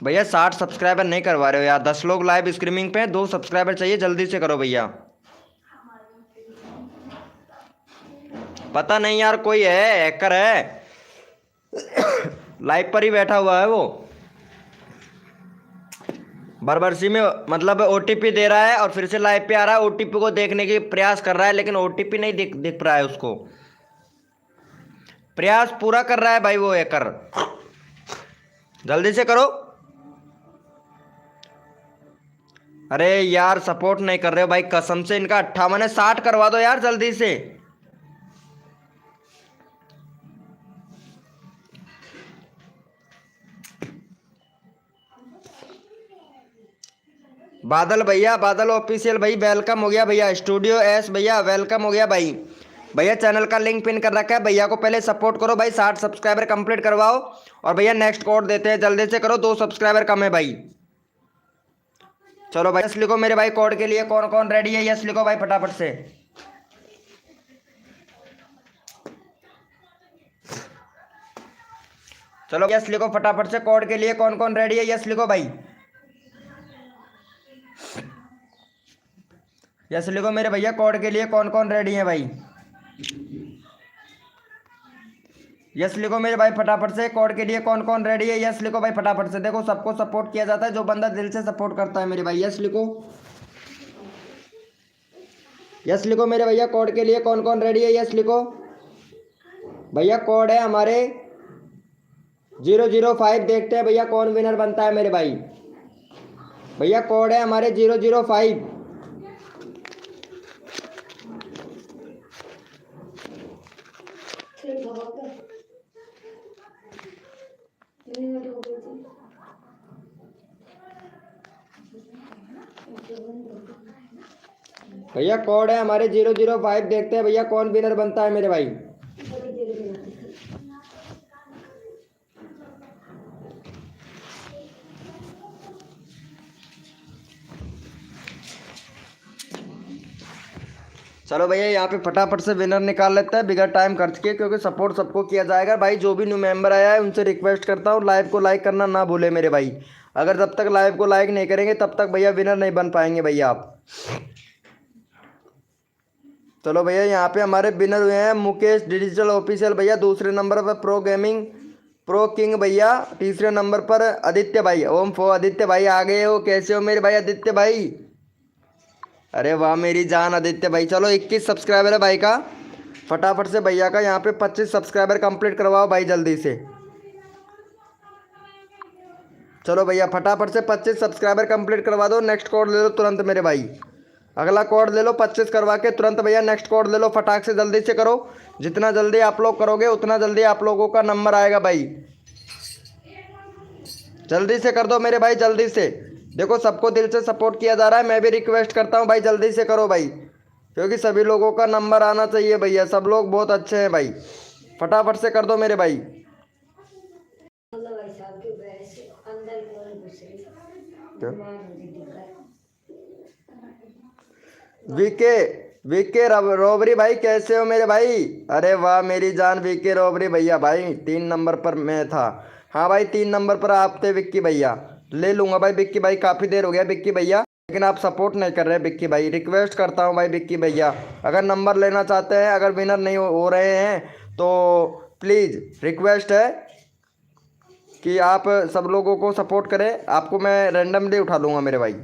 भैया 60 सब्सक्राइबर नहीं करवा रहे हो यार। 10 लोग लाइव स्ट्रीमिंग पे हैं, 2 सब्सक्राइबर चाहिए, जल्दी से करो भैया। पता नहीं यार कोई है, हैकर है, लाइव पर ही बैठा हुआ है वो। बरबरसी में मतलब ओटीपी दे रहा है और फिर से लाइव पे आ रहा है, ओटीपी को देखने की प्रयास कर रहा है, लेकिन ओटीपी नहीं दिख रहा है उसको। प्रयास पूरा कर रहा है भाई वो हैकर, जल्दी से करो। अरे यार सपोर्ट नहीं कर रहे हो भाई कसम से, इनका 58 है, 60 करवा दो यार जल्दी से। बादल भैया, बादल ऑफिशियल भाई वेलकम हो गया भैया। स्टूडियो एस भैया वेलकम हो गया भाई। भैया चैनल का लिंक पिन कर रखा है, भैया को पहले सपोर्ट करो भाई, 60 सब्सक्राइबर कंप्लीट करवाओ। और भैया नेक्स्ट कोड देते हैं, जल्दी से करो, 2 सब्सक्राइबर कम है भाई। चलो भाई यस लिखो मेरे भाई, कोड के लिए कौन कौन रेडी है, यस लिखो भाई फटाफट से। चलो यस लिखो फटाफट से, कोड के लिए कौन कौन रेडी है, यस लिखो भाई। यस लिखो मेरे भैया, कोड के लिए कौन कौन रेडी है भाई। यस लिखो मेरे भाई फटाफट से, कोड के लिए कौन कौन रेडी है, यस लिखो भाई फटाफट से। देखो सबको सपोर्ट किया जाता है, जो बंदा दिल से सपोर्ट करता है मेरे भाई, यस लिखो। यस लिखो मेरे भैया, कोड के लिए कौन कौन रेडी है, यस लिखो। भैया कोड है हमारे 005, देखते हैं भैया कौन विनर बनता है मेरे भाई। भैया कोड है हमारे 005। ठीक हो गया। कितनी मिनट हो गई थी? भैया कोड है हमारे 005, देखते हैं भैया कौन विनर बनता है मेरे भाई। थोड़ी देर में आती थी। चलो भैया यहाँ पे फटाफट से विनर निकाल लेते हैं बिगड़ टाइम खर्च के, क्योंकि सपोर्ट सबको किया जाएगा भाई। जो भी न्यू मेंबर आया है उनसे रिक्वेस्ट करता हूँ लाइव को लाइक करना ना भूले मेरे भाई। अगर जब तक लाइव को लाइक नहीं करेंगे तब तक भैया विनर नहीं बन पाएंगे भैया आप। चलो भैया यहाँ पे हमारे विनर हुए हैं मुकेश डिजिटल ऑफिशियल भैया, दूसरे नंबर पर प्रो गेमिंग प्रो किंग भैया, तीसरे नंबर पर आदित्य भाई। ओम फो आदित्य भाई आ गए हो, कैसे हो मेरे भाई आदित्य भाई। अरे वाह मेरी जान आदित्य भाई। चलो 21 सब्सक्राइबर है भाई का, फटाफट से भैया का यहाँ पे 25 सब्सक्राइबर कंप्लीट करवाओ भाई जल्दी से। चलो भैया फटाफट से 25 सब्सक्राइबर कंप्लीट करवा दो, नेक्स्ट कोड ले लो तुरंत मेरे भाई। अगला कोड ले लो 25 करवा के तुरंत भैया, नेक्स्ट कोड ले लो फटाक से, जल्दी से करो। जितना जल्दी आप लोग करोगे उतना जल्दी आप लोगों का नंबर आएगा भाई। जल्दी से कर दो मेरे भाई, जल्दी से। देखो सबको दिल से सपोर्ट किया जा रहा है, मैं भी रिक्वेस्ट करता हूँ भाई जल्दी से करो भाई, क्योंकि सभी लोगों का नंबर आना चाहिए भैया। सब लोग बहुत अच्छे हैं भाई, फटाफट से कर दो मेरे भाई। मतलब भाई साहब के भैंस अंदर कौन घुस रही? बीमार हो गई दिक्कत। वीके वीके रोबरी भाई, कैसे हो मेरे भाई। अरे वाह मेरी जान वीके रोबरी भैया भाई, 3 नंबर पर मैं था। हाँ भाई 3 नंबर पर आप थे विक्की भैया, ले लूंगा भाई विक्की भाई, काफ़ी देर हो गया विक्की भैया, लेकिन आप सपोर्ट नहीं कर रहे विक्की भाई। रिक्वेस्ट करता हूँ भाई विक्की भैया, अगर नंबर लेना चाहते हैं, अगर विनर नहीं हो रहे हैं तो प्लीज़ रिक्वेस्ट है कि आप सब लोगों को सपोर्ट करें, आपको मैं रैंडमली उठा लूँगा मेरे भाई।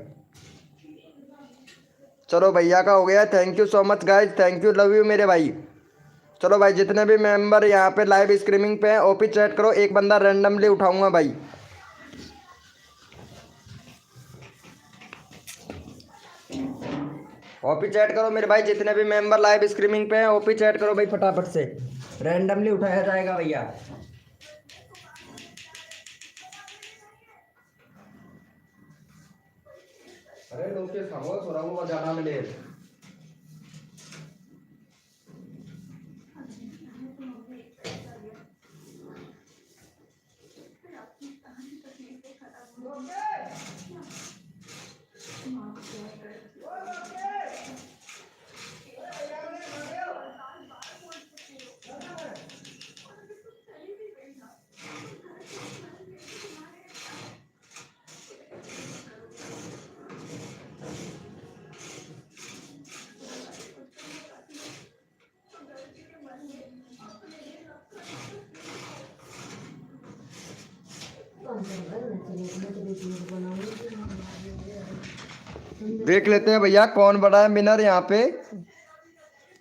चलो भैया का हो गया, thank you so much guys, thank you, love you मेरे भाई। चलो भाई जितने भी मेंबर यहाँ पे लाइव स्ट्रीमिंग पे हैं ओपी चैट करो, एक बंदा रैंडमली उठाऊंगा भाई। ओपी चैट करो मेरे भाई, जितने भी मेंबर लाइव स्ट्रीमिंग पे हैं ओपी चैट करो भाई फटाफट से, रैंडमली उठाया जाएगा भैया। अरे दोस्तों थांबो, थोड़ा वो जाना मिले। देख लेते हैं भैया कौन बड़ा है विनर यहाँ पे।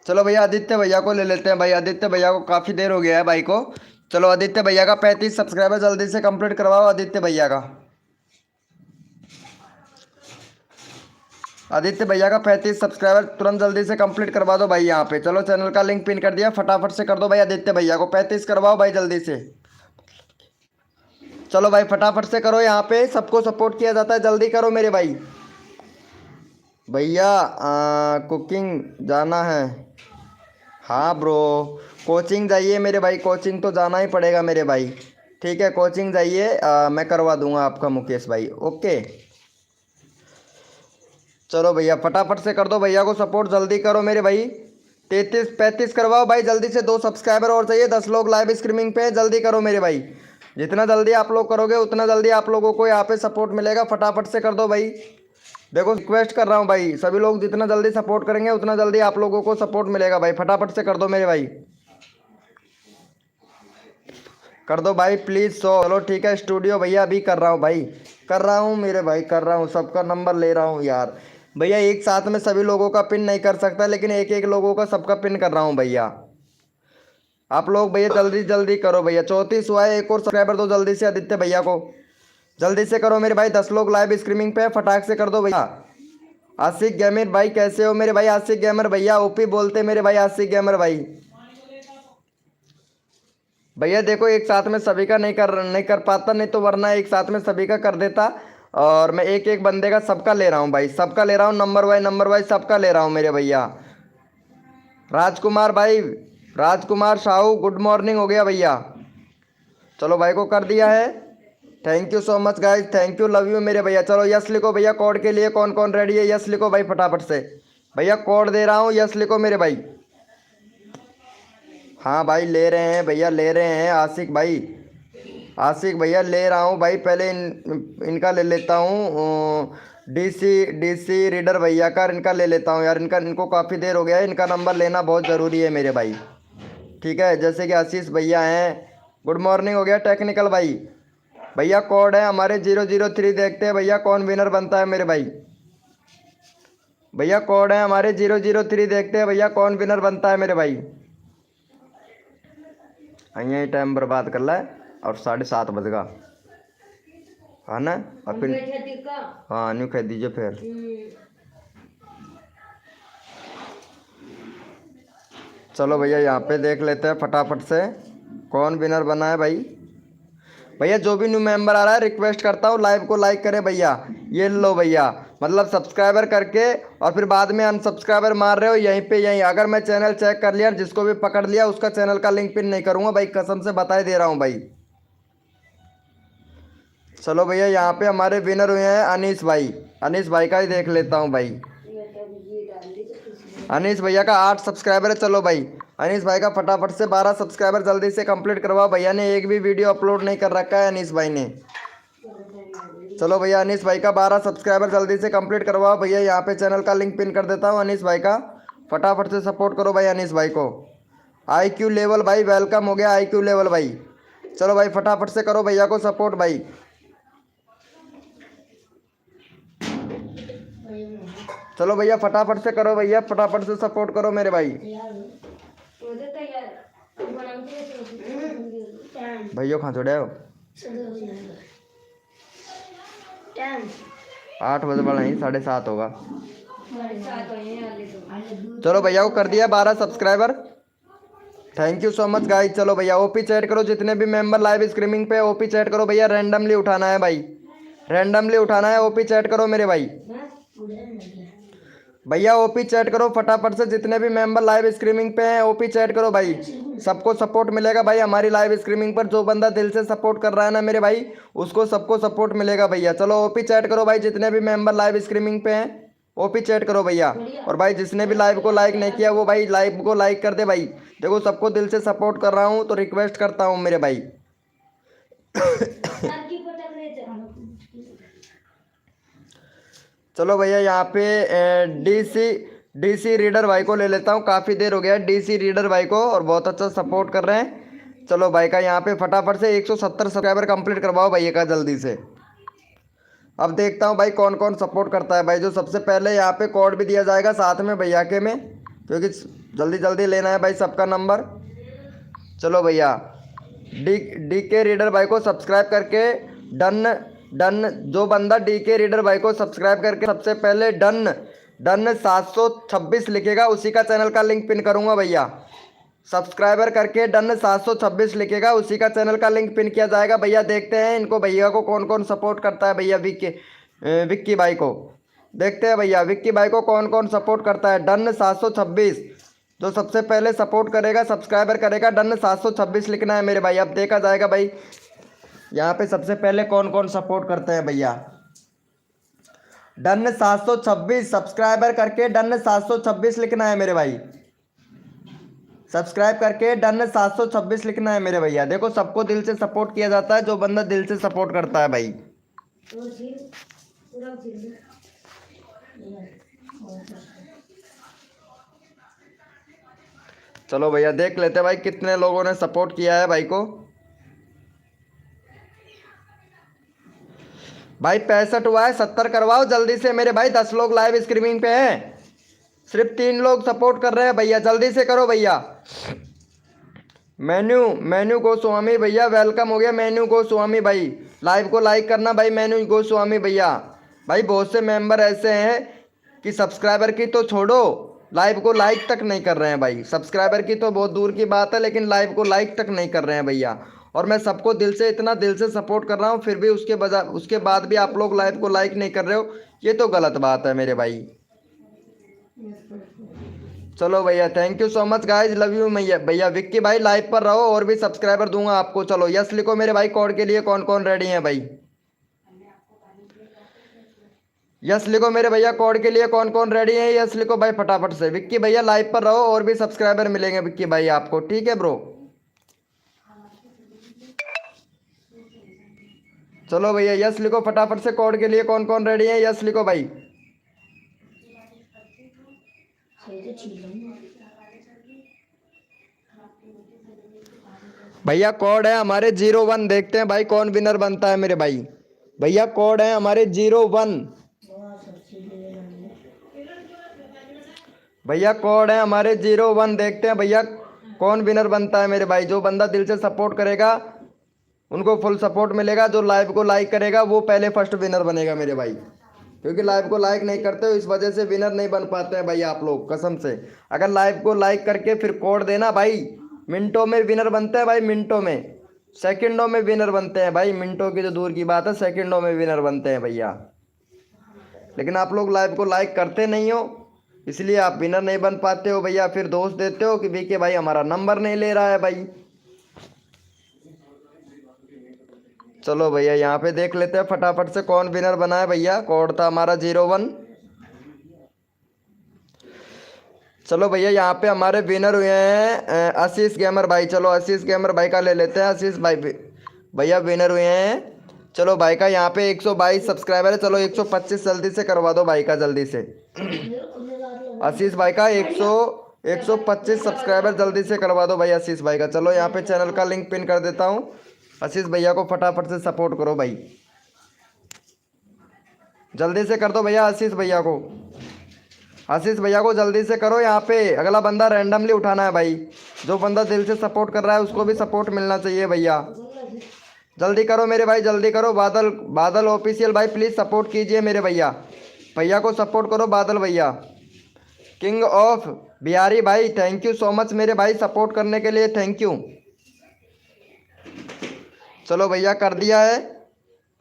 चलो भैया आदित्य भैया को ले लेते हैं भाई, आदित्य भैया को काफ़ी देर हो गया है भाई को। चलो आदित्य भैया का 35 सब्सक्राइबर जल्दी से कंप्लीट करवाओ आदित्य भैया का। आदित्य भैया का 35 सब्सक्राइबर तुरंत जल्दी से कंप्लीट करवा दो भाई यहाँ पे। चलो चैनल का लिंक पिन कर दिया, फटाफट से कर दो भाई, आदित्य भैया को 35 करवाओ भाई जल्दी से। चलो भाई फटाफट से करो, यहाँ पे सबको सपोर्ट किया जाता है, जल्दी करो मेरे भाई। भैया कुकिंग जाना है, हाँ ब्रो, कोचिंग जाइए मेरे भाई, कोचिंग तो जाना ही पड़ेगा मेरे भाई। ठीक है, कोचिंग जाइए, मैं करवा दूंगा आपका मुकेश भाई। ओके, चलो भैया फटाफट से कर दो भैया को सपोर्ट, जल्दी करो मेरे भाई। 33 35 करवाओ भाई जल्दी से, 2 सब्सक्राइबर और चाहिए, 10 लोग लाइव स्ट्रीमिंग पे हैं, जल्दी करो मेरे भाई। जितना जल्दी आप लोग करोगे उतना जल्दी आप लोगों को यहाँ पे सपोर्ट मिलेगा, फटाफट से कर दो भाई। देखो रिक्वेस्ट कर रहा हूँ भाई, सभी लोग जितना जल्दी सपोर्ट करेंगे उतना जल्दी आप लोगों को सपोर्ट मिलेगा भाई, फटाफट से कर दो मेरे भाई, कर दो भाई प्लीज़। चलो ठीक है स्टूडियो भैया, अभी कर रहा हूँ भाई, कर रहा हूँ मेरे भाई, कर रहा हूँ, सबका नंबर ले रहा हूँ यार। भैया एक साथ में सभी लोगों का पिन नहीं कर सकता, लेकिन एक एक लोगों का सबका पिन कर रहा हूँ भैया। आप लोग भैया जल्दी जल्दी करो भैया, 34 हुआ है, एक और सब्सक्राइबर दो जल्दी से आदित्य भैया को, जल्दी से करो मेरे भाई। 10 लोग लाइव स्ट्रीमिंग पे, फटाक से कर दो भैया। आशिक गेमर भाई कैसे हो मेरे भाई, आशिक गेमर भैया ओपी बोलते मेरे भाई, आशिक गेमर भाई। भैया देखो एक साथ में सभी का नहीं कर पाता, नहीं तो वरना एक साथ में सभी का कर देता। और मैं एक एक बंदे का सबका ले रहा हूँ भाई, सबका ले रहा हूँ, नंबर वाइज सबका ले रहा हूँ मेरे भैया। राजकुमार भाई, राजकुमार साहू गुड मॉर्निंग हो गया भैया। चलो भाई को कर दिया है, thank you so much guys, thank you, love you मेरे भैया। चलो यस लिखो भैया, कोड के लिए कौन कौन रेडी है, यस लिखो भाई फटाफट से। भैया कोड दे रहा हूँ, यस लिखो मेरे भाई। हाँ भाई ले रहे हैं भैया, ले रहे हैं आशिक भाई, आशिक भैया ले रहा हूँ भाई। पहले इनका ले लेता हूँ, डीसी रीडर भैया का इनका ले लेता हूँ यार, इनको काफ़ी देर हो गया है, इनका नंबर लेना बहुत ज़रूरी है मेरे भाई। ठीक है, जैसे कि आशीष भैया हैं, गुड मॉर्निंग हो गया टेक्निकल भाई। भैया कोड है हमारे 003, देखते हैं भैया कौन विनर बनता है मेरे भाई। भैया कोड है हमारे 003, देखते हैं भैया कौन विनर बनता है मेरे भाई। यही टाइम बर्बाद कर ला है, और 7:30 बजेगा, है ना। और फिर हाँ न्यू कह दीजिए फिर। चलो भैया यहाँ पे देख लेते हैं फटाफट से कौन विनर बना है भाई। भैया जो भी न्यू मेंबर आ रहा है रिक्वेस्ट करता हूँ लाइव को लाइक करें भैया। ये लो भैया, मतलब सब्सक्राइबर करके और फिर बाद में अनसब्सक्राइबर मार रहे हो यहीं पे, यहीं अगर मैं चैनल चेक कर लिया, जिसको भी पकड़ लिया उसका चैनल का लिंक पिन नहीं करूँगा भाई, कसम से बता ही दे रहा हूँ भाई। चलो भैया यहाँ पे हमारे विनर हुए हैं अनीस भाई, अनीस भाई का ही देख लेता हूँ भाई। अनीस भैया का 8 सब्सक्राइबर है। चलो भाई अनीस भाई का फटाफट से 12 सब्सक्राइबर जल्दी से कंप्लीट करवाओ, भैया ने एक भी वीडियो अपलोड नहीं कर रखा है अनीस भाई ने। चलो भैया अनीस भाई का 12 सब्सक्राइबर जल्दी से कंप्लीट करवाओ भैया, यहाँ पे चैनल का लिंक पिन कर देता हूँ अनीस भाई का, फटाफट से सपोर्ट करो भाई अनीस भाई को। IQ लेवल भाई वेलकम हो गया, IQ लेवल भाई। चलो भाई फटाफट से करो भैया को सपोर्ट भाई। चलो भैया फटाफट से करो भैया, फटाफट से सपोर्ट करो मेरे भाई। भैया कहाँ छोड़े हो, 8 बजे वाला नहीं, 7:30 होगा। चलो भैया को कर दिया 12 subscriber, thank you so much guys. चलो भैया ओपी चैट करो, जितने भी मेंबर लाइव स्ट्रीमिंग पे ओपी चैट करो भैया, रैंडमली उठाना है भाई, रैंडमली उठाना है, ओपी चैट करो मेरे भाई। भैया ओपी चैट करो फटाफट से, जितने भी मेंबर लाइव स्ट्रीमिंग पे हैं ओपी चैट करो भाई, सबको सपोर्ट मिलेगा भाई हमारी लाइव स्ट्रीमिंग पर। जो बंदा दिल से सपोर्ट कर रहा है ना मेरे भाई, उसको सबको सपोर्ट मिलेगा भैया। चलो ओपी चैट करो भाई, जितने भी मेंबर लाइव स्ट्रीमिंग पे हैं ओपी चैट करो भैया। और भाई जिसने भी लाइव को लाइक नहीं किया वो भाई लाइव को लाइक कर दे भाई। देखो सबको दिल से सपोर्ट कर रहा हूँ तो रिक्वेस्ट करता हूँ मेरे भाई। चलो भैया यहाँ पे डीसी रीडर भाई को ले लेता हूँ, काफ़ी देर हो गया है डीसी रीडर भाई को, और बहुत अच्छा सपोर्ट कर रहे हैं। चलो भाई का यहाँ पे फटाफट से 170 सब्सक्राइबर कंप्लीट करवाओ भैया का जल्दी से। अब देखता हूँ भाई कौन कौन सपोर्ट करता है भाई। जो सबसे पहले यहाँ पे कोड भी दिया जाएगा साथ में भैया के में, क्योंकि जल्दी जल्दी लेना है भाई सबका नंबर। चलो भैया डी के रीडर भाई को सब्सक्राइब करके डन, जो बंदा DK रीडर भाई को सब्सक्राइब करके सबसे पहले डन 726 लिखेगा उसी का चैनल का लिंक पिन करूंगा भैया। सब्सक्राइबर करके डन 726 लिखेगा उसी का चैनल का लिंक पिन किया जाएगा भैया। देखते हैं इनको भैया को कौन कौन सपोर्ट करता है भैया। विक्की भाई को देखते हैं भैया, विक्की भाई को कौन कौन सपोर्ट करता है। डन 726 जो सबसे पहले सपोर्ट करेगा, सब्सक्राइबर करेगा, डन 726 लिखना है मेरे भाई। अब देखा जाएगा भाई यहाँ पे सबसे पहले कौन कौन सपोर्ट करते हैं भैया। डन 726 सब्सक्राइबर करके डन 726 लिखना है मेरे भाई। सब्सक्राइब करके डन 726 लिखना है मेरे भैया। देखो सबको दिल से सपोर्ट किया जाता है, जो बंदा दिल से सपोर्ट करता है भाई। चलो भैया देख लेते हैं भाई कितने लोगों ने सपोर्ट किया है भाई को। भाई 65 हुआ है, 70 करवाओ जल्दी से मेरे भाई। 10 लोग लाइव स्ट्रीमिंग पे हैं, सिर्फ 3 लोग सपोर्ट कर रहे हैं भैया, जल्दी से करो भैया। मेन्यू मेन्यू गोस्वामी भैया वेलकम हो गया। मेन्यू गोस्वामी भाई लाइव को लाइक करना भाई। मेन्यू गोस्वामी भैया भाई बहुत से मेंबर ऐसे हैं कि सब्सक्राइबर की तो छोड़ो, लाइव को लाइक तक नहीं कर रहे हैं भाई। सब्सक्राइबर की तो बहुत दूर की बात है, लेकिन लाइव को लाइक तक नहीं कर रहे हैं भैया। और मैं सबको दिल से, इतना दिल से सपोर्ट कर रहा हूँ, फिर भी उसके बाद भी आप लोग लाइव को लाइक नहीं कर रहे हो, ये तो गलत बात है मेरे भाई। चलो भैया thank you so much guys, love you भैया। विक्की भाई लाइव पर रहो और भी सब्सक्राइबर दूंगा आपको। चलो यस लिखो मेरे भाई। कोड के लिए कौन कौन रेडी है भाई? यस लिखो मेरे भैया। कोड के लिए कौन कौन रेडी है? यस लिखो भाई फटाफट से। विक्की भैया लाइव पर रहो और भी सब्सक्राइबर मिलेंगे विक्की भाई आपको, ठीक है ब्रो। चलो भैया यस लिखो फटाफट से। कोड के लिए कौन कौन रेडी है? यस लिखो भाई। भैया कोड है हमारे 01। देखते हैं भाई कौन विनर बनता है मेरे भाई। भैया कोड है हमारे 01। भैया कोड है हमारे 01। देखते हैं भैया कौन विनर बनता है मेरे भाई। जो बंदा दिल से सपोर्ट करेगा उनको फुल सपोर्ट मिलेगा। जो लाइव को लाइक करेगा वो पहले फर्स्ट विनर बनेगा मेरे भाई। क्योंकि लाइव को लाइक नहीं करते हो, इस वजह से विनर नहीं बन पाते हैं भाई आप लोग, कसम से। अगर लाइव को लाइक करके फिर कोड देना भाई, मिनटों में विनर बनते हैं भाई, मिनटों में, सेकंडों में विनर बनते हैं भाई। मिनटों की तो दूर की बात है, सेकंडों में विनर बनते हैं भैया। लेकिन आप लोग लाइव को लाइक करते नहीं हो, इसलिए आप विनर नहीं बन पाते हो भैया। फिर दोष देते हो कि वीके भाई हमारा नंबर नहीं ले रहा है भाई। चलो भैया यहाँ पे देख लेते हैं फटाफट से कौन विनर बना है भैया। कोड था हमारा 01। चलो भैया यहाँ पे हमारे विनर हुए हैं आशीष गेमर भाई। चलो आशीष गेमर भाई का ले लेते हैं। आशीष भाई भैया विनर हुए हैं। चलो भाई का यहाँ पे 122 सब्सक्राइबर है। चलो 125 जल्दी से करवा दो भाई का, जल्दी से। आशीष भाई का 125 सब्सक्राइबर जल्दी से करवा दो भाई आशीष भाई का। चलो यहाँ पे चैनल का लिंक पिन कर देता हूँ। आशीष भैया को फटाफट से सपोर्ट करो भाई, जल्दी से कर दो भैया आशीष भैया को। आशीष भैया को जल्दी से करो। यहाँ पे अगला बंदा रैंडमली उठाना है भाई। जो बंदा दिल से सपोर्ट कर रहा है उसको भी सपोर्ट मिलना चाहिए भैया। जल्दी करो मेरे भाई, जल्दी करो। बादल ऑफिशियल भाई प्लीज़ सपोर्ट कीजिए मेरे भैया। भैया को सपोर्ट करो बादल भैया। किंग ऑफ बिहारी भाई थैंक यू सो मच मेरे भाई सपोर्ट करने के लिए, थैंक यू। चलो भैया कर दिया है,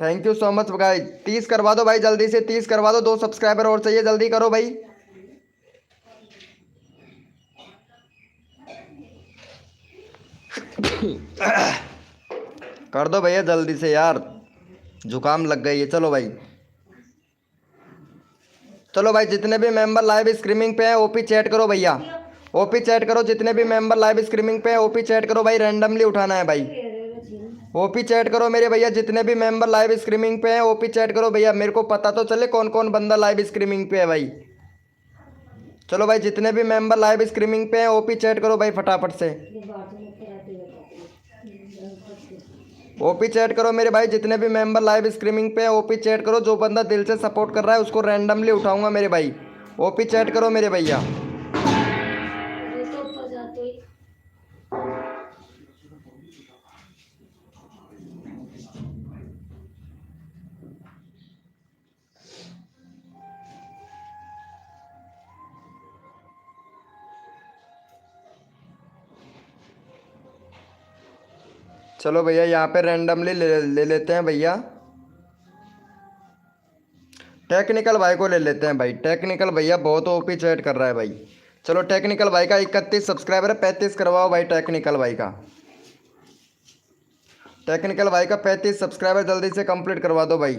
थैंक यू सो मच भाई। 30 करवा दो भाई, जल्दी से 30 करवा दो। 2 सब्सक्राइबर और चाहिए, जल्दी करो भाई। कर दो भैया जल्दी से यार, जुकाम लग गई है। चलो भाई, चलो भाई जितने भी मेंबर लाइव स्ट्रीमिंग पे हैं ओपी चैट करो भैया। ओपी चैट करो, जितने भी मेंबर लाइव स्ट्रीमिंग पे हैं ओपी चैट करो भाई। रैंडमली उठाना है भाई। ओपी चैट करो मेरे भैया, जितने भी मेंबर लाइव स्ट्रीमिंग पे हैं ओपी चैट करो भैया। मेरे को पता तो चले कौन कौन बंदा लाइव स्ट्रीमिंग पे है भाई। चलो भाई जितने भी मेंबर लाइव स्ट्रीमिंग पे हैं ओपी चैट करो भाई फटाफट से। ओपी चैट करो मेरे भाई, जितने भी मेंबर लाइव स्ट्रीमिंग पे हैं ओपी चैट करो। जो बंदा दिल से सपोर्ट कर रहा है उसको रैंडमली उठाऊंगा मेरे भाई। ओपी चैट करो मेरे भैया। चलो भैया यहाँ पे रैंडमली ले लेते हैं भैया। टेक्निकल भाई को ले लेते हैं भाई। टेक्निकल भैया बहुत ओपी चैट कर रहा है भाई। चलो टेक्निकल भाई का 31 सब्सक्राइबर है, 35 करवाओ भाई टेक्निकल भाई का। टेक्निकल भाई का 35 सब्सक्राइबर जल्दी से कंप्लीट करवा दो भाई।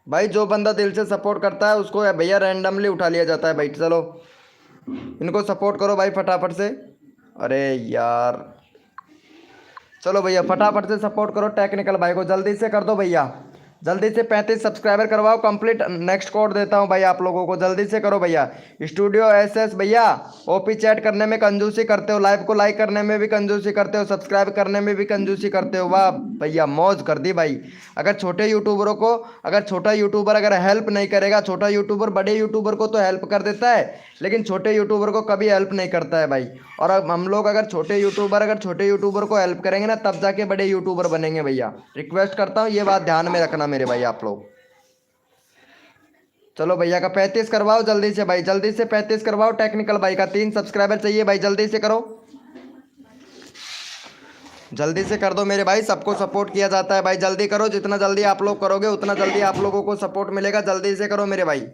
भाई जो बंदा दिल से सपोर्ट करता है उसको भैया रैंडमली उठा लिया जाता है भाई। चलो इनको सपोर्ट करो भाई फटाफट से। अरे यार चलो भैया फटाफट से सपोर्ट करो टेक्निकल भाई को, जल्दी से कर दो भैया। जल्दी से 35 सब्सक्राइबर करवाओ कंप्लीट। नेक्स्ट कोड देता हूँ भाई आप लोगों को, जल्दी से करो भैया। स्टूडियो एसएस भैया ओपी चैट करने में कंजूसी करते हो, लाइव को लाइक करने में भी कंजूसी करते हो, सब्सक्राइब करने में भी कंजूसी करते हो। वाह भैया मौज कर दी भाई। अगर छोटे यूट्यूबरों को, अगर छोटा यूट्यूबर अगर हेल्प नहीं करेगा, छोटा यूट्यूबर बड़े यूट्यूबर को तो हेल्प कर देता है लेकिन छोटे यूट्यूबर को कभी हेल्प नहीं करता है भाई। और अब हम लोग अगर छोटे यूट्यूबर को हेल्प करेंगे ना तब जाके बड़े यूट्यूबर बनेंगे भैया। रिक्वेस्ट करता हूँ ये बात ध्यान में रखना मेरे भाई आप लोग। चलो भैया का 35 करवाओ जल्दी से भाई, जल्दी से 35 करवाओ। टेक्निकल भाई का 3 सब्सक्राइबर चाहिए भाई, जल्दी से करो, जल्दी से कर दो मेरे भाई। सबको सपोर्ट किया जाता है भाई, जल्दी करो। जितना जल्दी आप लोग करोगे उतना जल्दी आप लोगों को सपोर्ट मिलेगा। जल्दी से करो मेरे भाई।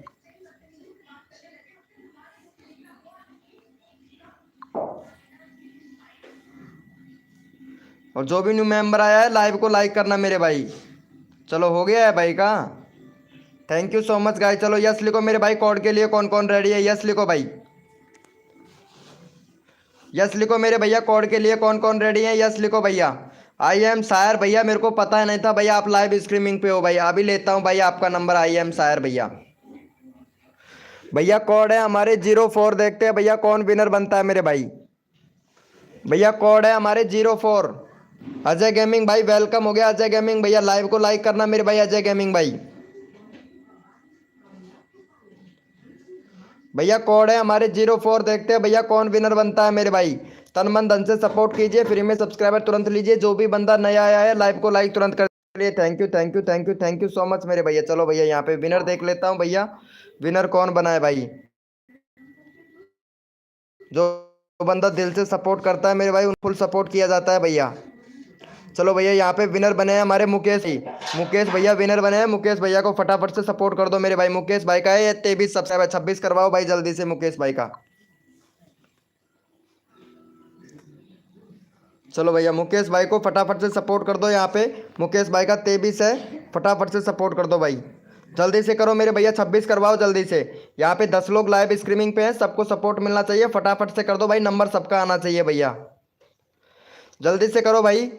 और जो भी न्यू मेंबर आया है लाइव को लाइक करना मेरे भाई। चलो हो गया है भाई का। Thank you so much guys. चलो यस लिखो मेरे भाई। कोड के लिए कौन कौन रेडी है यस लिखो भाई, यस लिखो मेरे भैया। कोड के लिए कौन कौन रेडी है यस लिखो भैया। आई एम शायर भैया, मेरे को पता है नहीं था भैया आप लाइव स्ट्रीमिंग पे हो भाई। अभी लेता हूँ भाई आपका नंबर। आई एम शायर भैया, भैया कोड है हमारे 04। देखते हैं भैया कौन विनर बनता है मेरे भाई। भैया कोड है हमारे 04। अजय गेमिंग भाई वेलकम हो गया। अजय गेमिंग भैया लाइव को लाइक करना मेरे भाई। अजय गेमिंग भाई, भैया कोड है हमारे 04। देखते हैं भैया कौन विनर बनता है मेरे भाई। तन मन धन से सपोर्ट कीजिए, फ्री में सब्सक्राइबर तुरंत लीजिए। जो भी बंदा नया आया है लाइव को लाइक तुरंत कर लिए। Thank you thank you thank you thank you so much मेरे भैया। चलो भैया यहाँ पे विनर देख लेता हूँ भैया, विनर कौन बना है भाई। जो बंदा दिल से सपोर्ट करता है मेरे भाई उन फुल सपोर्ट किया जाता है भैया। चलो भैया यहाँ पे विनर बने हैं हमारे मुकेश ही। मुकेश भैया विनर बने हैं। मुकेश भैया को फटाफट से सपोर्ट कर दो मेरे भाई। मुकेश भाई का है 23 सब्सक्राइबर, 26 करवाओ भाई जल्दी से मुकेश भाई का। चलो भैया मुकेश भाई को फटाफट से सपोर्ट कर दो। यहाँ पे मुकेश भाई का 23 है, फटाफट से सपोर्ट कर दो भाई। जल्दी से करो मेरे भैया, 26 करवाओ जल्दी से। यहाँ पे 10 लोग लाइव स्ट्रीमिंग पे हैं, सबको सपोर्ट मिलना चाहिए। फटाफट से कर दो भाई, नंबर सबका आना चाहिए भैया। जल्दी से करो भाई,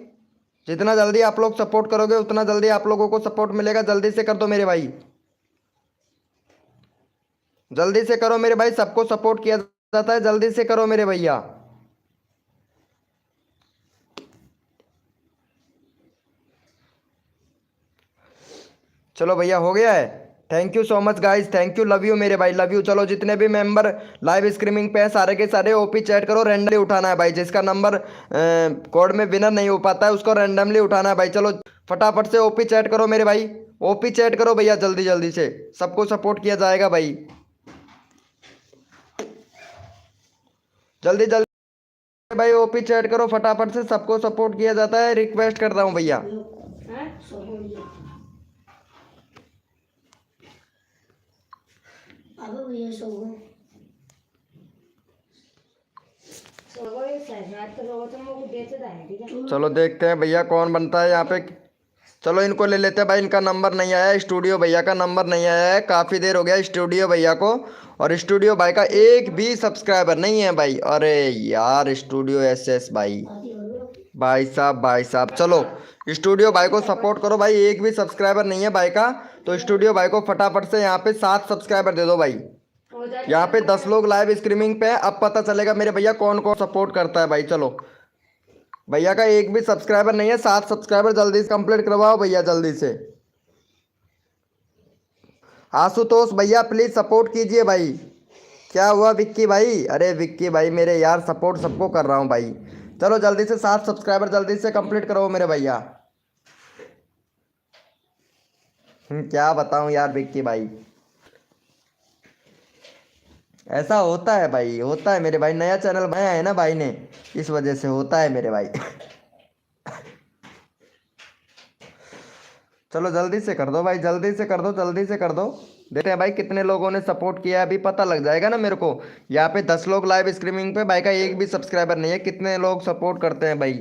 जितना जल्दी आप लोग सपोर्ट करोगे उतना जल्दी आप लोगों को सपोर्ट मिलेगा। जल्दी से कर दो मेरे भाई, जल्दी से करो मेरे भाई। सबको सपोर्ट किया जाता है, जल्दी से करो मेरे भैया। चलो भैया हो गया है। Thank you so much guys, thank you, love you मेरे भाई, लव यू। चलो जितने भी मेंबर लाइव स्ट्रीमिंग पे हैं सारे के सारे ओपी चैट करो। रैंडमली उठाना है भाई, जिसका नंबर कोड में विनर नहीं हो पाता है उसको रैंडमली उठाना है भाई। चलो फटाफट से ओपी चैट करो मेरे भाई, ओपी चैट करो भैया जल्दी जल्दी से। सबको सपोर्ट किया जाएगा भाई, जल्दी जल्दी भाई ओपी चैट करो फटाफट से। सबको सपोर्ट किया जाता है, रिक्वेस्ट कर रहा हूँ भैया। चलो देखते हैं भैया कौन बनता है यहाँ पे। चलो इनको ले लेते हैं भाई, इनका नंबर नहीं आया। स्टूडियो भैया का नंबर नहीं आया है, काफ़ी देर हो गया स्टूडियो भैया को। और स्टूडियो भाई का एक भी सब्सक्राइबर नहीं है भाई। अरे यार स्टूडियो एसएस भाई, भाई साहब चलो स्टूडियो भाई को सपोर्ट करो भाई। एक भी सब्सक्राइबर नहीं है भाई का, तो स्टूडियो भाई को फटाफट से यहाँ पे 7 सब्सक्राइबर दे दो भाई। यहाँ पे 10 लोग लाइव स्ट्रीमिंग पे है, अब पता चलेगा मेरे भैया कौन कौन सपोर्ट करता है भाई। चलो भैया का एक भी सब्सक्राइबर नहीं है, 7 सब्सक्राइबर जल्दी से कंप्लीट करवाओ भैया जल्दी से। आशुतोष भैया प्लीज सपोर्ट कीजिए भाई। क्या हुआ विक्की भाई? अरे विक्की भाई मेरे यार सपोर्ट सबको कर रहा हूँ भाई। चलो जल्दी से 7 सब्सक्राइबर जल्दी से कंप्लीट करो मेरे भैया। क्या बताऊं यार विक्की भाई, ऐसा होता है भाई, होता है मेरे भाई। नया चैनल बनाया है ना भाई ने, इस वजह से होता है मेरे भाई। चलो जल्दी से कर दो भाई, जल्दी से कर दो, जल्दी से कर दो। देखते हैं भाई कितने लोगों ने सपोर्ट किया है, अभी पता लग जाएगा ना मेरे को। यहाँ पे 10 लोग लाइव स्ट्रीमिंग पे, भाई का एक भी सब्सक्राइबर नहीं है, कितने लोग सपोर्ट करते हैं भाई।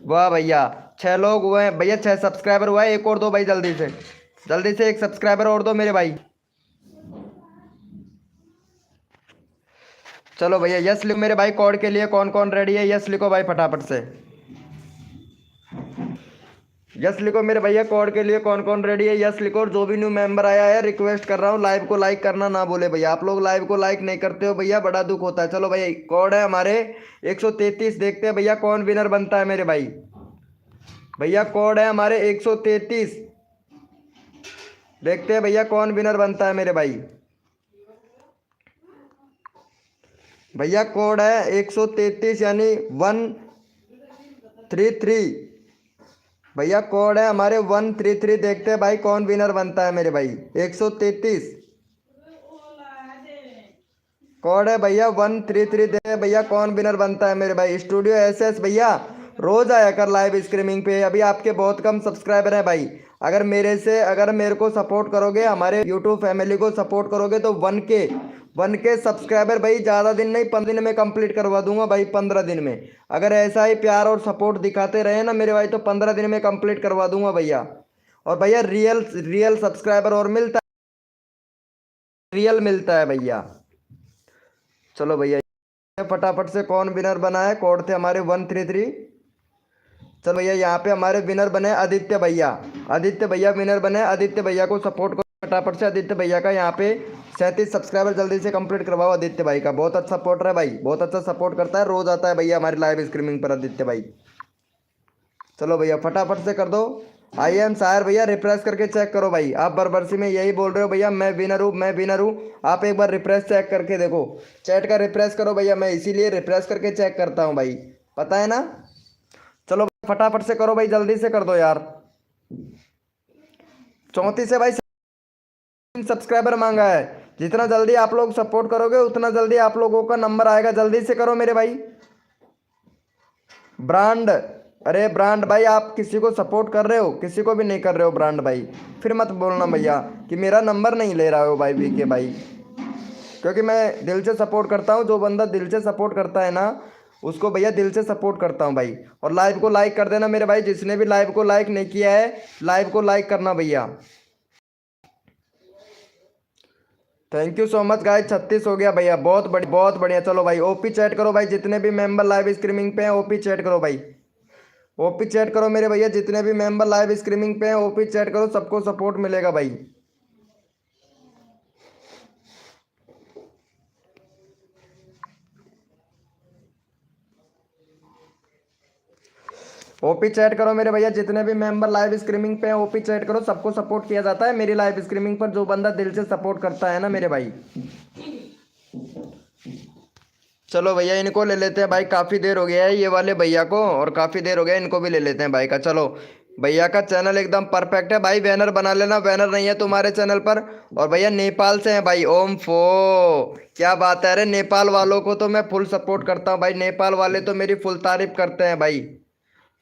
वाह भैया, 6 लोग हुए हैं भैया, 6 सब्सक्राइबर हुआ है, एक और दो भाई जल्दी से, जल्दी से एक सब्सक्राइबर और दो मेरे भाई। चलो भैया यस लिखो मेरे भाई, कोड के लिए कौन कौन रेडी है, यस लिखो भाई फटाफट से, यस लिखो मेरे भैया, कोड के लिए कौन कौन रेडी है, यस लिखो। और जो भी न्यू मेंबर आया है रिक्वेस्ट कर रहा हूँ लाइव को लाइक करना ना बोले भैया, आप लोग लाइव को लाइक नहीं करते हो भैया, बड़ा दुख होता है। चलो भैया कोड है हमारे 133, देखते हैं भैया कौन विनर बनता है मेरे भाई। भैया कोड है हमारे 133, देखते हैं भैया कौन विनर बनता है मेरे भाई। भैया कोड है 133 यानी 133, भैया कोड है हमारे 133, देखते हैं भाई कौन विनर बनता है मेरे भाई। 133 कोड है भैया 133, दे भैया कौन विनर बनता है मेरे भाई। स्टूडियो एसएस भैया रोज आया कर लाइव स्ट्रीमिंग पे, अभी आपके बहुत कम सब्सक्राइबर हैं भाई। अगर मेरे को सपोर्ट करोगे, हमारे यूट्यूब फैमिली को सपोर्ट करोगे तो 1K सब्सक्राइबर भाई ज़्यादा दिन नहीं, 15 दिन में कंप्लीट करवा दूंगा भाई, 15 दिन में। अगर ऐसा ही प्यार और सपोर्ट दिखाते रहे ना मेरे भाई तो 15 दिन में कंप्लीट करवा दूंगा भैया। और भैया रियल सब्सक्राइबर और मिलता है, रियल मिलता है भैया। चलो भैया फटाफट से कौन विनर बना है, कोड थे हमारे 133। चलो भैया यहाँ पे हमारे विनर बने आदित्य भैया, आदित्य भैया विनर बने। आदित्य भैया को सपोर्ट करो फटाफट से, आदित्य भैया का यहाँ पे 37 सब्सक्राइबर जल्दी से कंप्लीट करवाओ आदित्य भाई का, बहुत अच्छा सपोर्टर है भाई, बहुत अच्छा सपोर्ट करता है, रोज आता है भैया हमारी लाइव स्ट्रीमिंग पर आदित्य भाई। चलो भैया फटाफट से कर दो। आई एम सायर भैया रिफ्रेश करके चेक करो भाई, आप बरबरसी में यही बोल रहे हो भैया मैं विनर हूँ, मैं विनर हूँ। आप एक बार रिफ्रेश चेक करके देखो, चैट का रिफ्रेश करो भैया, मैं इसीलिए रिफ्रेश करके चेक करता हूँ भाई, पता है ना। चलो फटाफट से करो भाई, जल्दी से कर दो यार। 34 से भाई सब्सक्राइबर मांगा है, जितना जल्दी आप लोग सपोर्ट करोगे उतना जल्दी आप लोगों का नंबर आएगा, जल्दी से करो मेरे भाई। ब्रांड, अरे ब्रांड भाई आप किसी को सपोर्ट कर रहे हो, किसी को भी नहीं कर रहे हो ब्रांड भाई, फिर मत बोलना भैया कि मेरा नंबर नहीं ले रहा हो भाई वीके भाई, क्योंकि मैं दिल से सपोर्ट करता हूँ, जो बंदा दिल से सपोर्ट करता है ना उसको भैया दिल से सपोर्ट करता हूँ भाई। और लाइव को लाइक कर देना मेरे भाई, जिसने भी लाइव को लाइक नहीं किया है लाइव को लाइक करना भैया। Thank you so much guys, 36 हो गया भैया, बहुत बढ़िया। चलो भाई ओपी चैट करो भाई, जितने भी मेंबर लाइव स्ट्रीमिंग पे हैं ओपी चैट करो भाई, ओपी चैट करो मेरे भैया, जितने भी मेंबर लाइव स्ट्रीमिंग पे हैं ओपी चैट करो, सबको सपोर्ट मिलेगा भाई। ओपी चैट करो मेरे भैया, जितने भी मेंबर लाइव स्ट्रीमिंग पे हैं ओपी चैट करो, सबको सपोर्ट किया जाता है मेरी लाइव स्ट्रीमिंग पर, जो बंदा दिल से सपोर्ट करता है ना मेरे भाई। चलो भैया इनको ले लेते हैं भाई, काफ़ी देर हो गया है ये वाले भैया को, और काफ़ी देर हो गया इनको भी ले लेते हैं भाई का। चलो भैया का चैनल एकदम परफेक्ट है भाई, बैनर बना लेना, बैनर नहीं है तुम्हारे चैनल पर। और भैया नेपाल से हैं भाई, ओम फो क्या बात है, अरे नेपाल वालों को तो मैं फुल सपोर्ट करता हूँ भाई, नेपाल वाले तो मेरी फुल तारीफ करते हैं भाई,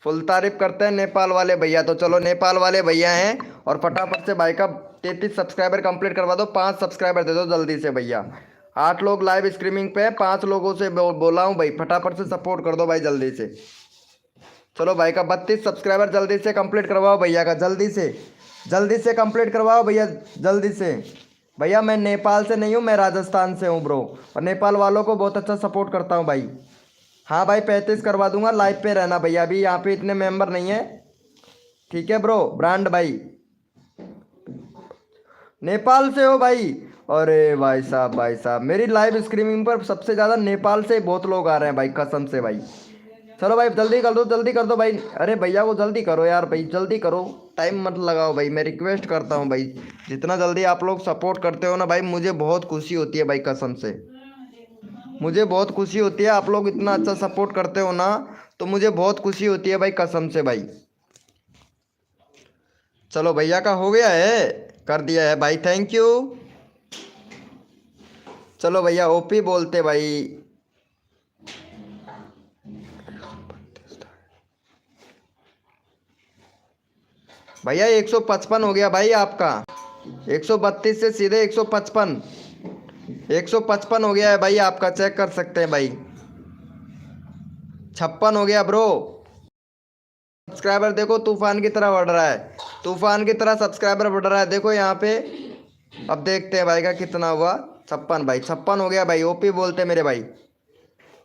फुल तारीफ करते हैं नेपाल वाले भैया। तो चलो नेपाल वाले भैया हैं, और फटाफट से भाई का 33 सब्सक्राइबर कंप्लीट करवा दो, 5 सब्सक्राइबर दे दो जल्दी से भैया। 8 लोग लाइव स्ट्रीमिंग पे हैं, 5 लोगों से बोला हूँ भाई, फटाफट से सपोर्ट कर दो भाई जल्दी से। चलो भाई का 32 सब्सक्राइबर जल्दी से कंप्लीट करवाओ भैया का, जल्दी से कंप्लीट करवाओ भैया जल्दी से। भैया मैं नेपाल से नहीं हूँ, मैं राजस्थान से हूँ ब्रो, और नेपाल वालों को बहुत अच्छा सपोर्ट करता हूँ भाई। हाँ भाई 35 करवा दूंगा, लाइव पे रहना भैया, अभी यहाँ पे इतने मेंबर नहीं है, ठीक है ब्रो। ब्रांड भाई नेपाल से हो भाई, अरे भाई साहब मेरी लाइव स्ट्रीमिंग पर सबसे ज़्यादा नेपाल से बहुत लोग आ रहे हैं भाई, कसम से भाई। चलो भाई जल्दी कर दो भाई, अरे भैया को जल्दी करो यार भाई, जल्दी करो, टाइम मत लगाओ भाई, मैं रिक्वेस्ट करता हूँ भाई, जितना जल्दी आप लोग सपोर्ट करते हो ना भाई मुझे बहुत खुशी होती है भाई, कसम से मुझे बहुत खुशी होती है, आप लोग इतना अच्छा सपोर्ट करते हो ना तो मुझे बहुत खुशी होती है भाई, कसम से भाई। चलो भैया का हो गया है, कर दिया है भाई, थैंक यू। चलो भैया ओपी बोलते भाई, भैया 155 हो गया भाई आपका, 132 से सीधे 155। 155 हो गया है भाई आपका, चेक कर सकते हैं भाई। 56 हो गया ब्रो। सब्सक्राइबर देखो तूफान की तरह बढ़ रहा है, तूफान की तरह सब्सक्राइबर बढ़ रहा है, देखो यहाँ पे। अब देखते हैं भाई का कितना हुआ। 56 भाई, 56 हो गया भाई। ओपी बोलते हैं मेरे भाई।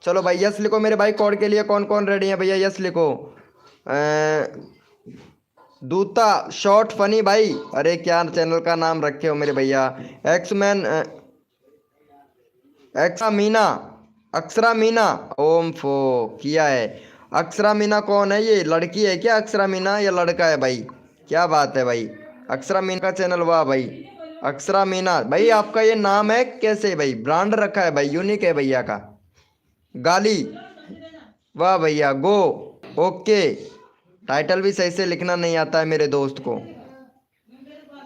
चलो भाई यस लिखो मेरे भाई। कोड के लिए कौन कौन रेडी है भैया, यस लिखो। दूता शॉर्ट फनी भाई, अरे क्या चैनल का नाम रखे हो मेरे भैया। एक्समैन, एक्सा मीना, अक्षरा मीना, ओम फो किया है। अक्षरा मीना कौन है, ये लड़की है क्या अक्षरा मीना, या लड़का है भाई? क्या बात है भाई, अक्षरा मीना का चैनल, वाह भाई। अक्षरा मीना भाई, आपका ये नाम है कैसे भाई, ब्रांड रखा है भाई, यूनिक है भैया का। गाली, वाह भैया, गो, ओके। टाइटल भी सही से लिखना नहीं आता है मेरे दोस्त को,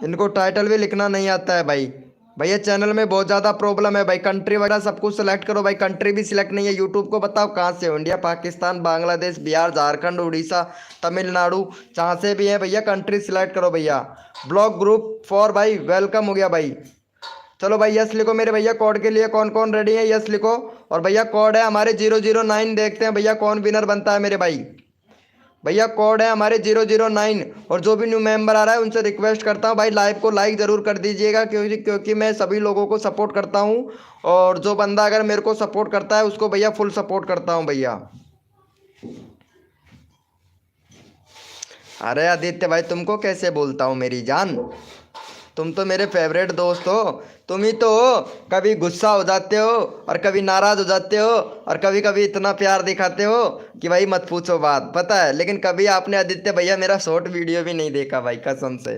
इनको टाइटल भी लिखना नहीं आता है भाई। भैया चैनल में बहुत ज़्यादा प्रॉब्लम है भाई, कंट्री वगैरह सब कुछ सेलेक्ट करो भाई, कंट्री भी सिलेक्ट नहीं है। यूट्यूब को बताओ कहाँ से हो, इंडिया, पाकिस्तान, बांग्लादेश, बिहार, झारखंड, उड़ीसा, तमिलनाडु, जहाँ से भी है भैया कंट्री सिलेक्ट करो भैया। ब्लॉग ग्रुप फॉर भाई, वेलकम हो गया भाई। चलो भाई यस लिखो मेरे भैया। कोड के लिए कौन कौन रेडी है, यस लिखो। और भैया कोड है हमारे 009, देखते हैं भैया कौन विनर बनता है मेरे भाई। भैया कोड है हमारे 009। और जो भी न्यू मेंबर आ रहा है उनसे रिक्वेस्ट करता हूँ भाई लाइव को लाइक ज़रूर कर दीजिएगा, क्योंकि मैं सभी लोगों को सपोर्ट करता हूँ। और जो बंदा अगर मेरे को सपोर्ट करता है उसको भैया फुल सपोर्ट करता हूँ भैया। अरे आदित्य भाई तुमको कैसे बोलता हूँ मेरी जान, तुम तो मेरे फेवरेट दोस्त हो। तुम ही तो हो, कभी गुस्सा हो जाते हो और कभी नाराज़ हो जाते हो, और कभी कभी इतना प्यार दिखाते हो कि भाई मत पूछो बात, पता है। लेकिन कभी आपने आदित्य भैया मेरा शॉर्ट वीडियो भी नहीं देखा भाई, कसम से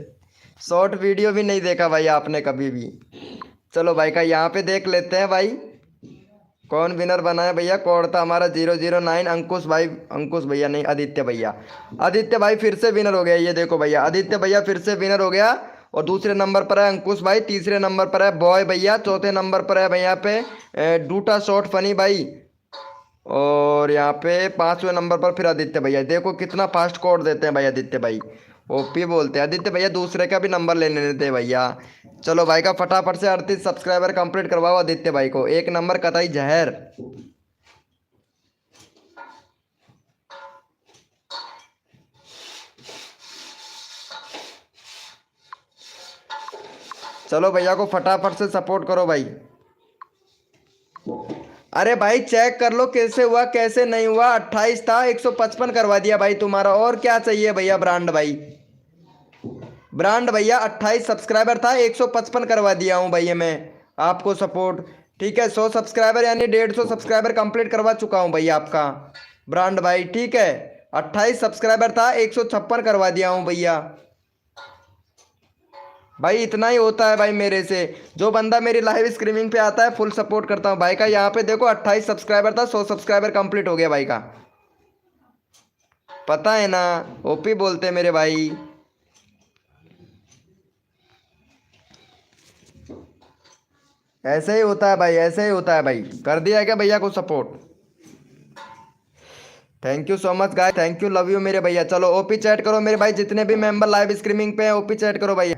शॉर्ट वीडियो भी नहीं देखा भाई आपने कभी भी। चलो भाई का यहाँ पे देख लेते हैं भाई कौन विनर बना है भैया। कोड था हमारा 009, अंकुश भाई, अंकुश भैया नहीं, आदित्य भैया। आदित्य भाई फिर से विनर हो गया, ये देखो भैया, आदित्य भैया फिर से विनर हो गया। और दूसरे नंबर पर है अंकुश भाई, तीसरे नंबर पर है बॉय भैया, चौथे नंबर पर है भैया पे डूटा शॉर्ट फनी भाई, और यहाँ पे पांचवें नंबर पर फिर आदित्य भैया। देखो कितना फास्ट कोड देते हैं भाई आदित्य भाई, ओपी बोलते हैं आदित्य भैया। दूसरे का भी नंबर लेने देते भैया। चलो भाई का फटाफट से 38 सब्सक्राइबर कंप्लीट करवाओ आदित्य भाई को, एक नंबर कतई जहर। चलो भैया को फटाफट से सपोर्ट करो भाई। अरे भाई चेक कर लो कैसे हुआ कैसे नहीं हुआ, 28 था 155 करवा दिया भाई तुम्हारा। और क्या चाहिए भैया ब्रांड भाई, ब्रांड भैया 28 सब्सक्राइबर था 155 करवा दिया हूँ भैया मैं आपको सपोर्ट। ठीक है 100 सब्सक्राइबर यानी 150 सब्सक्राइबर कंप्लीट करवा चुका हूँ भैया आपका ब्रांड भाई। ठीक है 28 सब्सक्राइबर था 156 करवा दिया हूँ भैया। भाई इतना ही होता है भाई मेरे से, जो बंदा मेरी लाइव स्ट्रीमिंग पे आता है फुल सपोर्ट करता हूँ भाई का। यहाँ पे देखो 28 सब्सक्राइबर था, 100 सब्सक्राइबर कंप्लीट हो गया भाई का, पता है ना, ओपी बोलते हैं मेरे भाई। ऐसे ही होता है भाई, ऐसे ही होता है भाई। कर दिया क्या भैया को support, thank you so much guys, thank you, love you मेरे भैया। चलो ओपी चैट करो मेरे भाई, जितने भी मेंबर लाइव स्ट्रीमिंग पे हैं ओपी चैट करो भैया।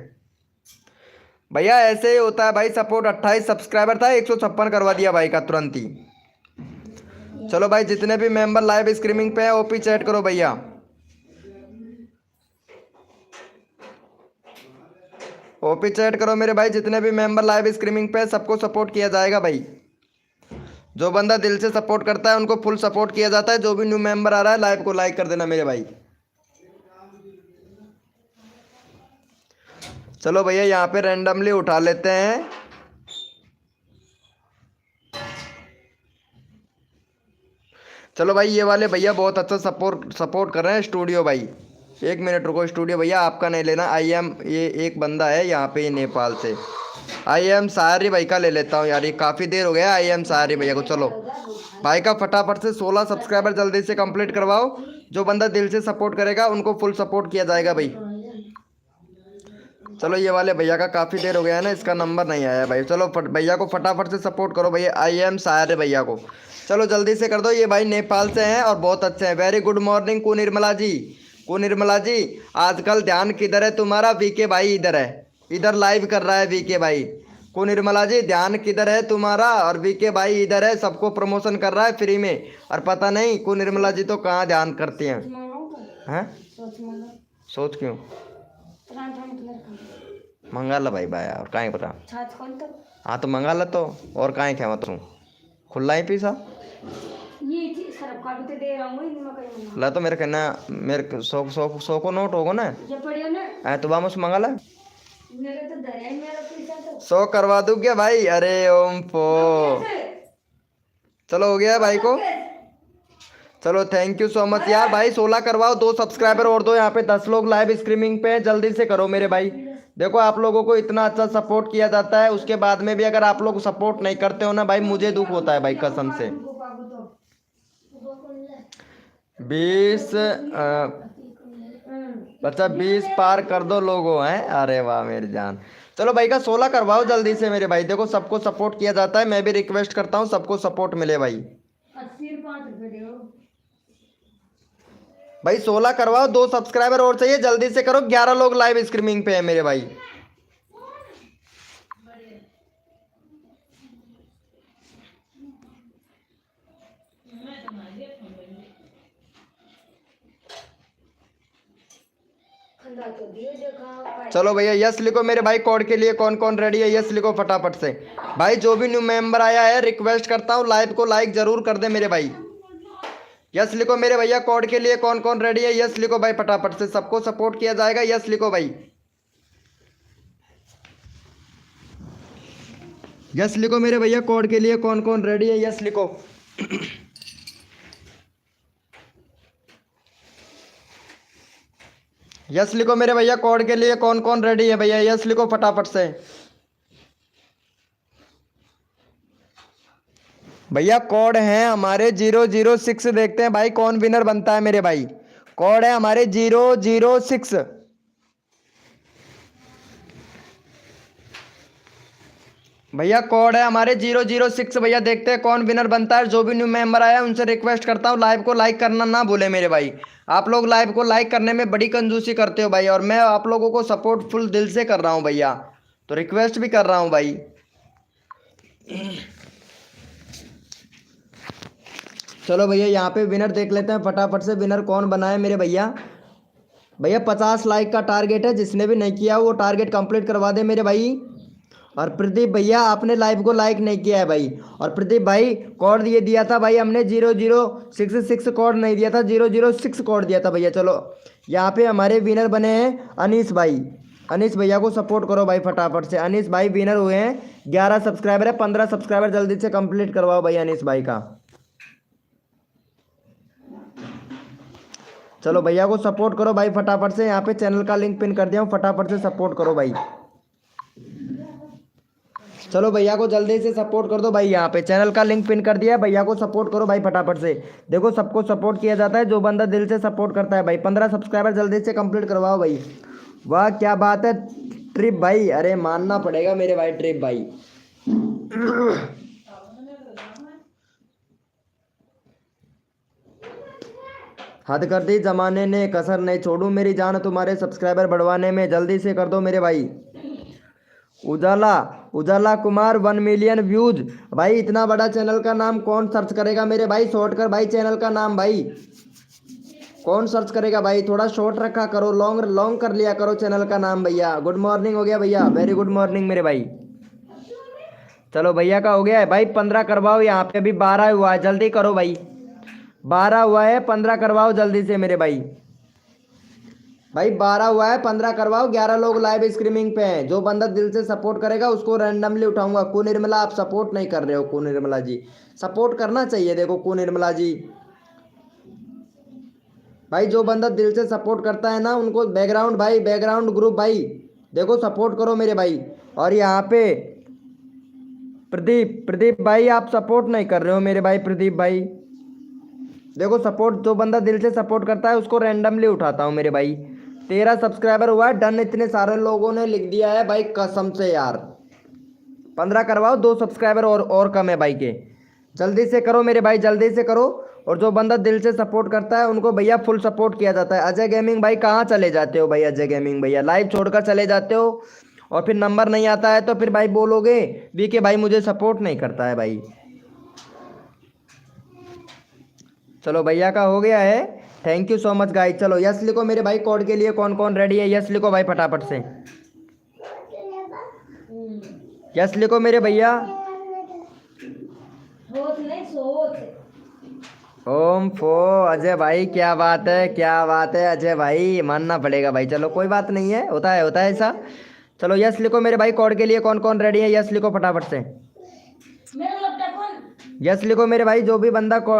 भैया ऐसे ही होता है भाई सपोर्ट। 28 सब्सक्राइबर था 156 करवा दिया भाई का तुरंत ही। चलो भाई जितने भी मेंबर लाइव स्ट्रीमिंग पे हैं ओपी चैट करो भैया। ओपी चैट करो मेरे भाई, जितने भी मेंबर लाइव स्ट्रीमिंग पे हैं सबको सपोर्ट किया जाएगा भाई। जो बंदा दिल से सपोर्ट करता है उनको फुल सपोर्ट किया जाता है। जो भी न्यू मेंबर आ रहा है लाइव को लाइक कर देना मेरे भाई। चलो भैया यहाँ पे रैंडमली उठा लेते हैं। चलो भाई ये वाले भैया बहुत अच्छा सपोर्ट कर रहे हैं। स्टूडियो भाई 1 मिनट रुको, स्टूडियो भैया आपका नहीं लेना। आई एम, ये एक बंदा है यहाँ पे नेपाल से, आई एम सारी भाई का ले लेता हूँ यार, ये काफ़ी देर हो गया आई एम सारी भैया को। चलो भाई का फटाफट से 16 सब्सक्राइबर जल्दी से कंप्लीट करवाओ। जो बंदा दिल से सपोर्ट करेगा उनको फुल सपोर्ट किया जाएगा भाई। चलो ये वाले भैया का काफ़ी देर हो गया है ना, इसका नंबर नहीं आया भाई। चलो भैया को फटाफट से सपोर्ट करो भैया, आई एम सारे भैया को। चलो जल्दी से कर दो, ये भाई नेपाल से हैं और बहुत अच्छे हैं। वेरी गुड मॉर्निंग को निर्मला जी, को निर्मला जी आजकल ध्यान किधर है तुम्हारा, वीके भाई इधर है, इधर लाइव कर रहा है वीके भाई। को निर्मला जी ध्यान किधर है तुम्हारा? और वीके भाई इधर है, सबको प्रमोशन कर रहा है फ्री में। और पता नहीं को निर्मला जी तो कहाँ ध्यान करती हैं। हैं? सोच क्यों मंगा ला भाई भाई, और कहाँ पता। हाँ तो मंगा ला तो, और कहाँ क्या तू खुला ही पीसा ला तो मेरे कहना मेरे 100 को नोट होगा ना तो वापस मंगा ला। 100 करवा दूं क्या भाई? अरे ओम पो चलो हो गया भाई को। चलो थैंक यू सो मच यार भाई। 16 करवाओ, 2 सब्सक्राइबर और दो। यहाँ पे 10 लोग लाइव स्ट्रीमिंग पे हैं, जल्दी से करो मेरे भाई। देखो आप लोगों को इतना अच्छा सपोर्ट किया जाता है, उसके बाद में भी अगर आप लोग सपोर्ट नहीं करते हो ना भाई, मुझे दुख होता है भाई कसम से। 20 बच्चा 20 पार कर दो लोगों हैं। अरे वाह मेरी जान। चलो भाई का 16 करवाओ जल्दी से मेरे भाई। देखो सबको सपोर्ट किया जाता है, मैं भी रिक्वेस्ट करता हूँ सबको सपोर्ट मिले भाई। भाई 16 करवाओ, 2 सब्सक्राइबर और चाहिए, जल्दी से करो। 11 लोग लाइव स्ट्रीमिंग पे है मेरे भाई। चलो भैया यस लिखो मेरे भाई। कोड के लिए कौन कौन रेडी है यस लिखो फटाफट से भाई। जो भी न्यू मेंबर आया है रिक्वेस्ट करता हूँ लाइव को लाइक जरूर कर दे मेरे भाई। यस लिखो मेरे भैया। कोड के लिए कौन कौन रेडी है यस लिखो भाई फटाफट से, सबको सपोर्ट किया जाएगा। यस लिखो भाई, यस लिखो मेरे भैया। कोड के लिए कौन कौन रेडी है यस लिखो। यस लिखो मेरे भैया। कोड के लिए कौन कौन रेडी है भैया यस लिखो फटाफट से भैया। कोड है हमारे 006। देखते हैं भाई कौन विनर बनता है मेरे भाई। कोड है हमारे 006 भैया। कोड है हमारे 006 भैया। देखते हैं कौन विनर बनता है। जो भी न्यू मेंबर आया उनसे रिक्वेस्ट करता हूँ लाइव को लाइक करना ना भूले मेरे भाई। आप लोग लाइव को लाइक करने में बड़ी कंजूसी करते हो भाई, और मैं आप लोगों को सपोर्ट फुल दिल से कर रहा हूँ भैया, तो रिक्वेस्ट भी कर रहा हूँ भाई। चलो भैया यहाँ पे विनर देख लेते हैं फटाफट से। विनर कौन बना है मेरे भैया? भैया 50 लाइक का टारगेट है, जिसने भी नहीं किया वो टारगेट कंप्लीट करवा दे मेरे भाई। और प्रदीप भैया आपने लाइव को लाइक नहीं किया है भाई। और प्रदीप भाई कोड ये दिया था भाई हमने 0066 कोड नहीं दिया था, 006 कोड दिया था भैया। चलो यहाँ पे हमारे विनर बने हैं अनीस भाई। अनीस भैया को सपोर्ट करो भाई फटाफट से। अनीस भाई विनर हुए हैं। 11 सब्सक्राइबर है, 15 सब्सक्राइबर जल्दी से कंप्लीट करवाओ भाई अनीस भाई का। चलो भैया को सपोर्ट करो भाई फटाफट से। यहाँ पे चैनल का लिंक पिन कर दिया हूँ, फटाफट से सपोर्ट करो भाई। चलो भैया को जल्दी से सपोर्ट कर दो भाई। यहाँ पे चैनल का लिंक पिन कर दिया है, भैया को सपोर्ट करो भाई फटाफट से। देखो सबको सपोर्ट किया जाता है, जो बंदा दिल से सपोर्ट करता है भाई। 15 सब्सक्राइबर जल्दी से कंप्लीट करवाओ भाई। वाह क्या बात है ट्रिप भाई, अरे मानना पड़ेगा मेरे भाई ट्रिप भाई। हद कर दी जमाने ने, कसर नहीं छोड़ू मेरी जान तुम्हारे सब्सक्राइबर बढ़वाने में। जल्दी से कर दो मेरे भाई। उजाला उजाला कुमार 1 मिलियन व्यूज भाई। इतना बड़ा चैनल का नाम कौन सर्च करेगा मेरे भाई? शॉर्ट कर भाई चैनल का नाम भाई, कौन सर्च करेगा भाई? थोड़ा शॉर्ट रखा करो, लॉन्ग लॉन्ग कर लिया करो चैनल का नाम भैया। गुड मॉर्निंग हो गया भैया, वेरी गुड मॉर्निंग मेरे भाई। चलो भैया का हो गया है भाई। 15 करवाओ, यहाँ पे अभी 12 हुआ है, जल्दी करो भाई। 12 हुआ है, 15 करवाओ जल्दी से मेरे भाई। भाई 12 हुआ है, 15 करवाओ। 11 लोग लाइव स्ट्रीमिंग पे हैं। जो बंदा दिल से सपोर्ट करेगा उसको रैंडमली उठाऊंगा। को निर्मला आप सपोर्ट नहीं कर रहे हो। को निर्मला जी सपोर्ट करना चाहिए। देखो को निर्मला जी भाई, जो बंदा दिल से सपोर्ट करता है ना उनको बैकग्राउंड भाई, बैकग्राउंड ग्रुप भाई देखो सपोर्ट करो मेरे भाई। और यहाँ पे प्रदीप भाई आप सपोर्ट नहीं कर रहे हो मेरे भाई। प्रदीप भाई देखो सपोर्ट, जो बंदा दिल से सपोर्ट करता है उसको रैंडमली उठाता हूँ मेरे भाई। 13 सब्सक्राइबर हुआ है, डन इतने सारे लोगों ने लिख दिया है भाई कसम से यार। 15 करवाओ, 2 सब्सक्राइबर और कम है भाई के। जल्दी से करो मेरे भाई, जल्दी से करो। और जो बंदा दिल से सपोर्ट करता है उनको भैया फुल सपोर्ट किया जाता है। अजय गेमिंग भाई कहाँ चले जाते हो भाई? अजय गेमिंग भैया लाइव छोड़कर चले जाते हो और फिर नंबर नहीं आता है तो फिर भाई बोलोगे भी कि भाई मुझे सपोर्ट नहीं करता है भाई। चलो भैया का हो गया है। Thank you so much guys. चलो यस लिखो मेरे भाई, कोड के लिए कौन कौन रेडी है, यस लिखो भाई फटाफट से। यस लिखो मेरे भैया। सोच नहीं सोच। ओम फो अजय भाई, क्या बात है क्या बात है अजय भाई, मानना पड़ेगा भाई। चलो कोई बात नहीं है, होता है ऐसा। चलो यस लिखो मेरे भाई, कोड के लिए कौन कौन रेडी है, यस लिखो फटाफट से। मेरा लैपटॉप कौन? यस लिखो मेरे भाई, जो भी बंदा को।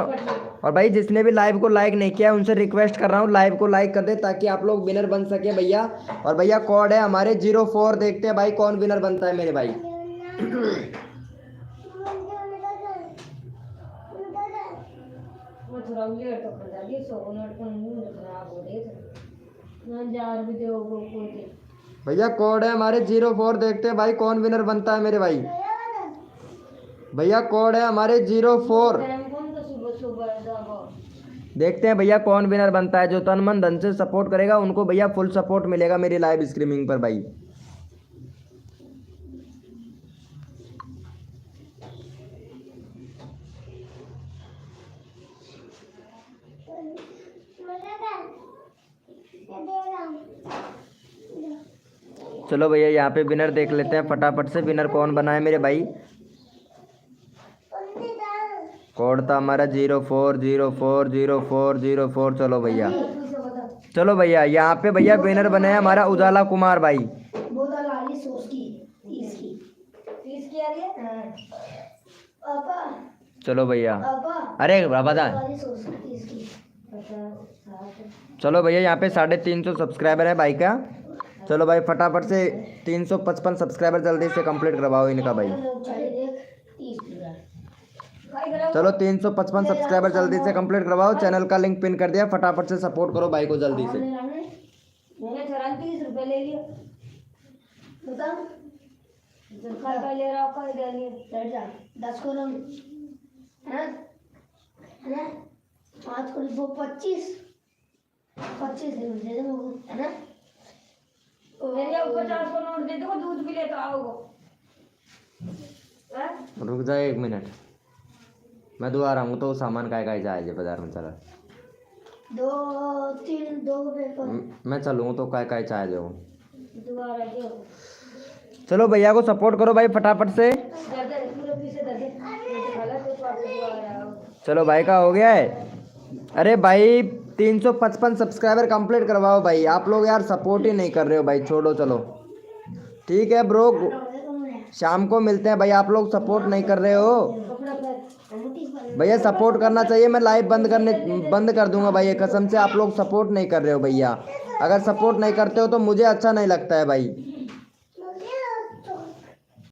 और भाई जिसने भी लाइव को लाइक नहीं किया उनसे रिक्वेस्ट कर रहा हूँ लाइव को लाइक कर दे ताकि आप लोग विनर बन सके भैया। और भैया कोड है हमारे 04, देखते हैं भाई कौन विनर बनता है मेरे भाई। मैं थोड़ा लेट तो कर जाती 100 मिनट का मूड खराब हो रही है ना यार भी दो कोई। भैया कोड है हमारे 04, देखते हैं भाई कौन विनर बनता है मेरे भाई। भैया कोड है हमारे 04, टाइम कौन तो सुबह सुबह जाओ। देखते हैं भैया कौन विनर बनता है। जो तन मन धन से सपोर्ट करेगा उनको भैया फुल सपोर्ट मिलेगा मेरी लाइव स्ट्रीमिंग पर भाई। चलो भैया यहाँ पे विनर देख लेते हैं फटाफट से, विनर कौन बना है मेरे भाई। कोड था हमारा 04040404। चलो भैया, चलो भैया यहाँ पे भैया विनर बने हैं हमारा उजाला कुमार भाई। बोतल आ रही सॉस की 30 की 30 की आ रही है पापा। चलो भैया, पापा अरे बता। सॉस की 30 की 50 चलो भैया यहाँ पे 350 सब्सक्राइबर है भाई का। चलो भाई फटाफट से 355 सब्सक्राइबर जल्दी से कंप्लीट करवाओ इनका भाई। चलो 355 सब्सक्राइबर जल्दी से कंप्लीट करवाओ, चैनल का लिंक पिन कर दिया, फटाफट से सपोर्ट करो भाई को जल्दी से। मैंने 30 रुपए ले लिए बता का ले रहा हूँ ले लिए 10 को है ना 5 को वो 25 दे दे है ना। मेरे ऊपर 50 को नोट दे दो, दूध भी लेकर आओ। रुक जाए 1 मिनट, मैं दुआ रहा हूँ तो सामान काय काय जाए बाजार में चला 2 पेपर मैं चलूँ तो काय काय चाहे जो। दोबारा दे। चलो भैया को सपोर्ट करो भाई फटाफट से। पूरे पीछे दे दे चलो भाई का हो गया है। अरे भाई 355 सब्सक्राइबर कंप्लीट करवाओ भाई, आप लोग यार सपोर्ट ही नहीं कर रहे हो भाई, छोड़ो चलो ठीक है ब्रो, शाम को मिलते हैं भाई। आप लोग सपोर्ट नहीं कर रहे हो भैया, सपोर्ट करना चाहिए। मैं लाइव बंद कर दूंगा भाई, कसम से आप लोग सपोर्ट नहीं कर रहे हो भैया। अगर सपोर्ट नहीं करते हो तो मुझे अच्छा नहीं लगता है भाई।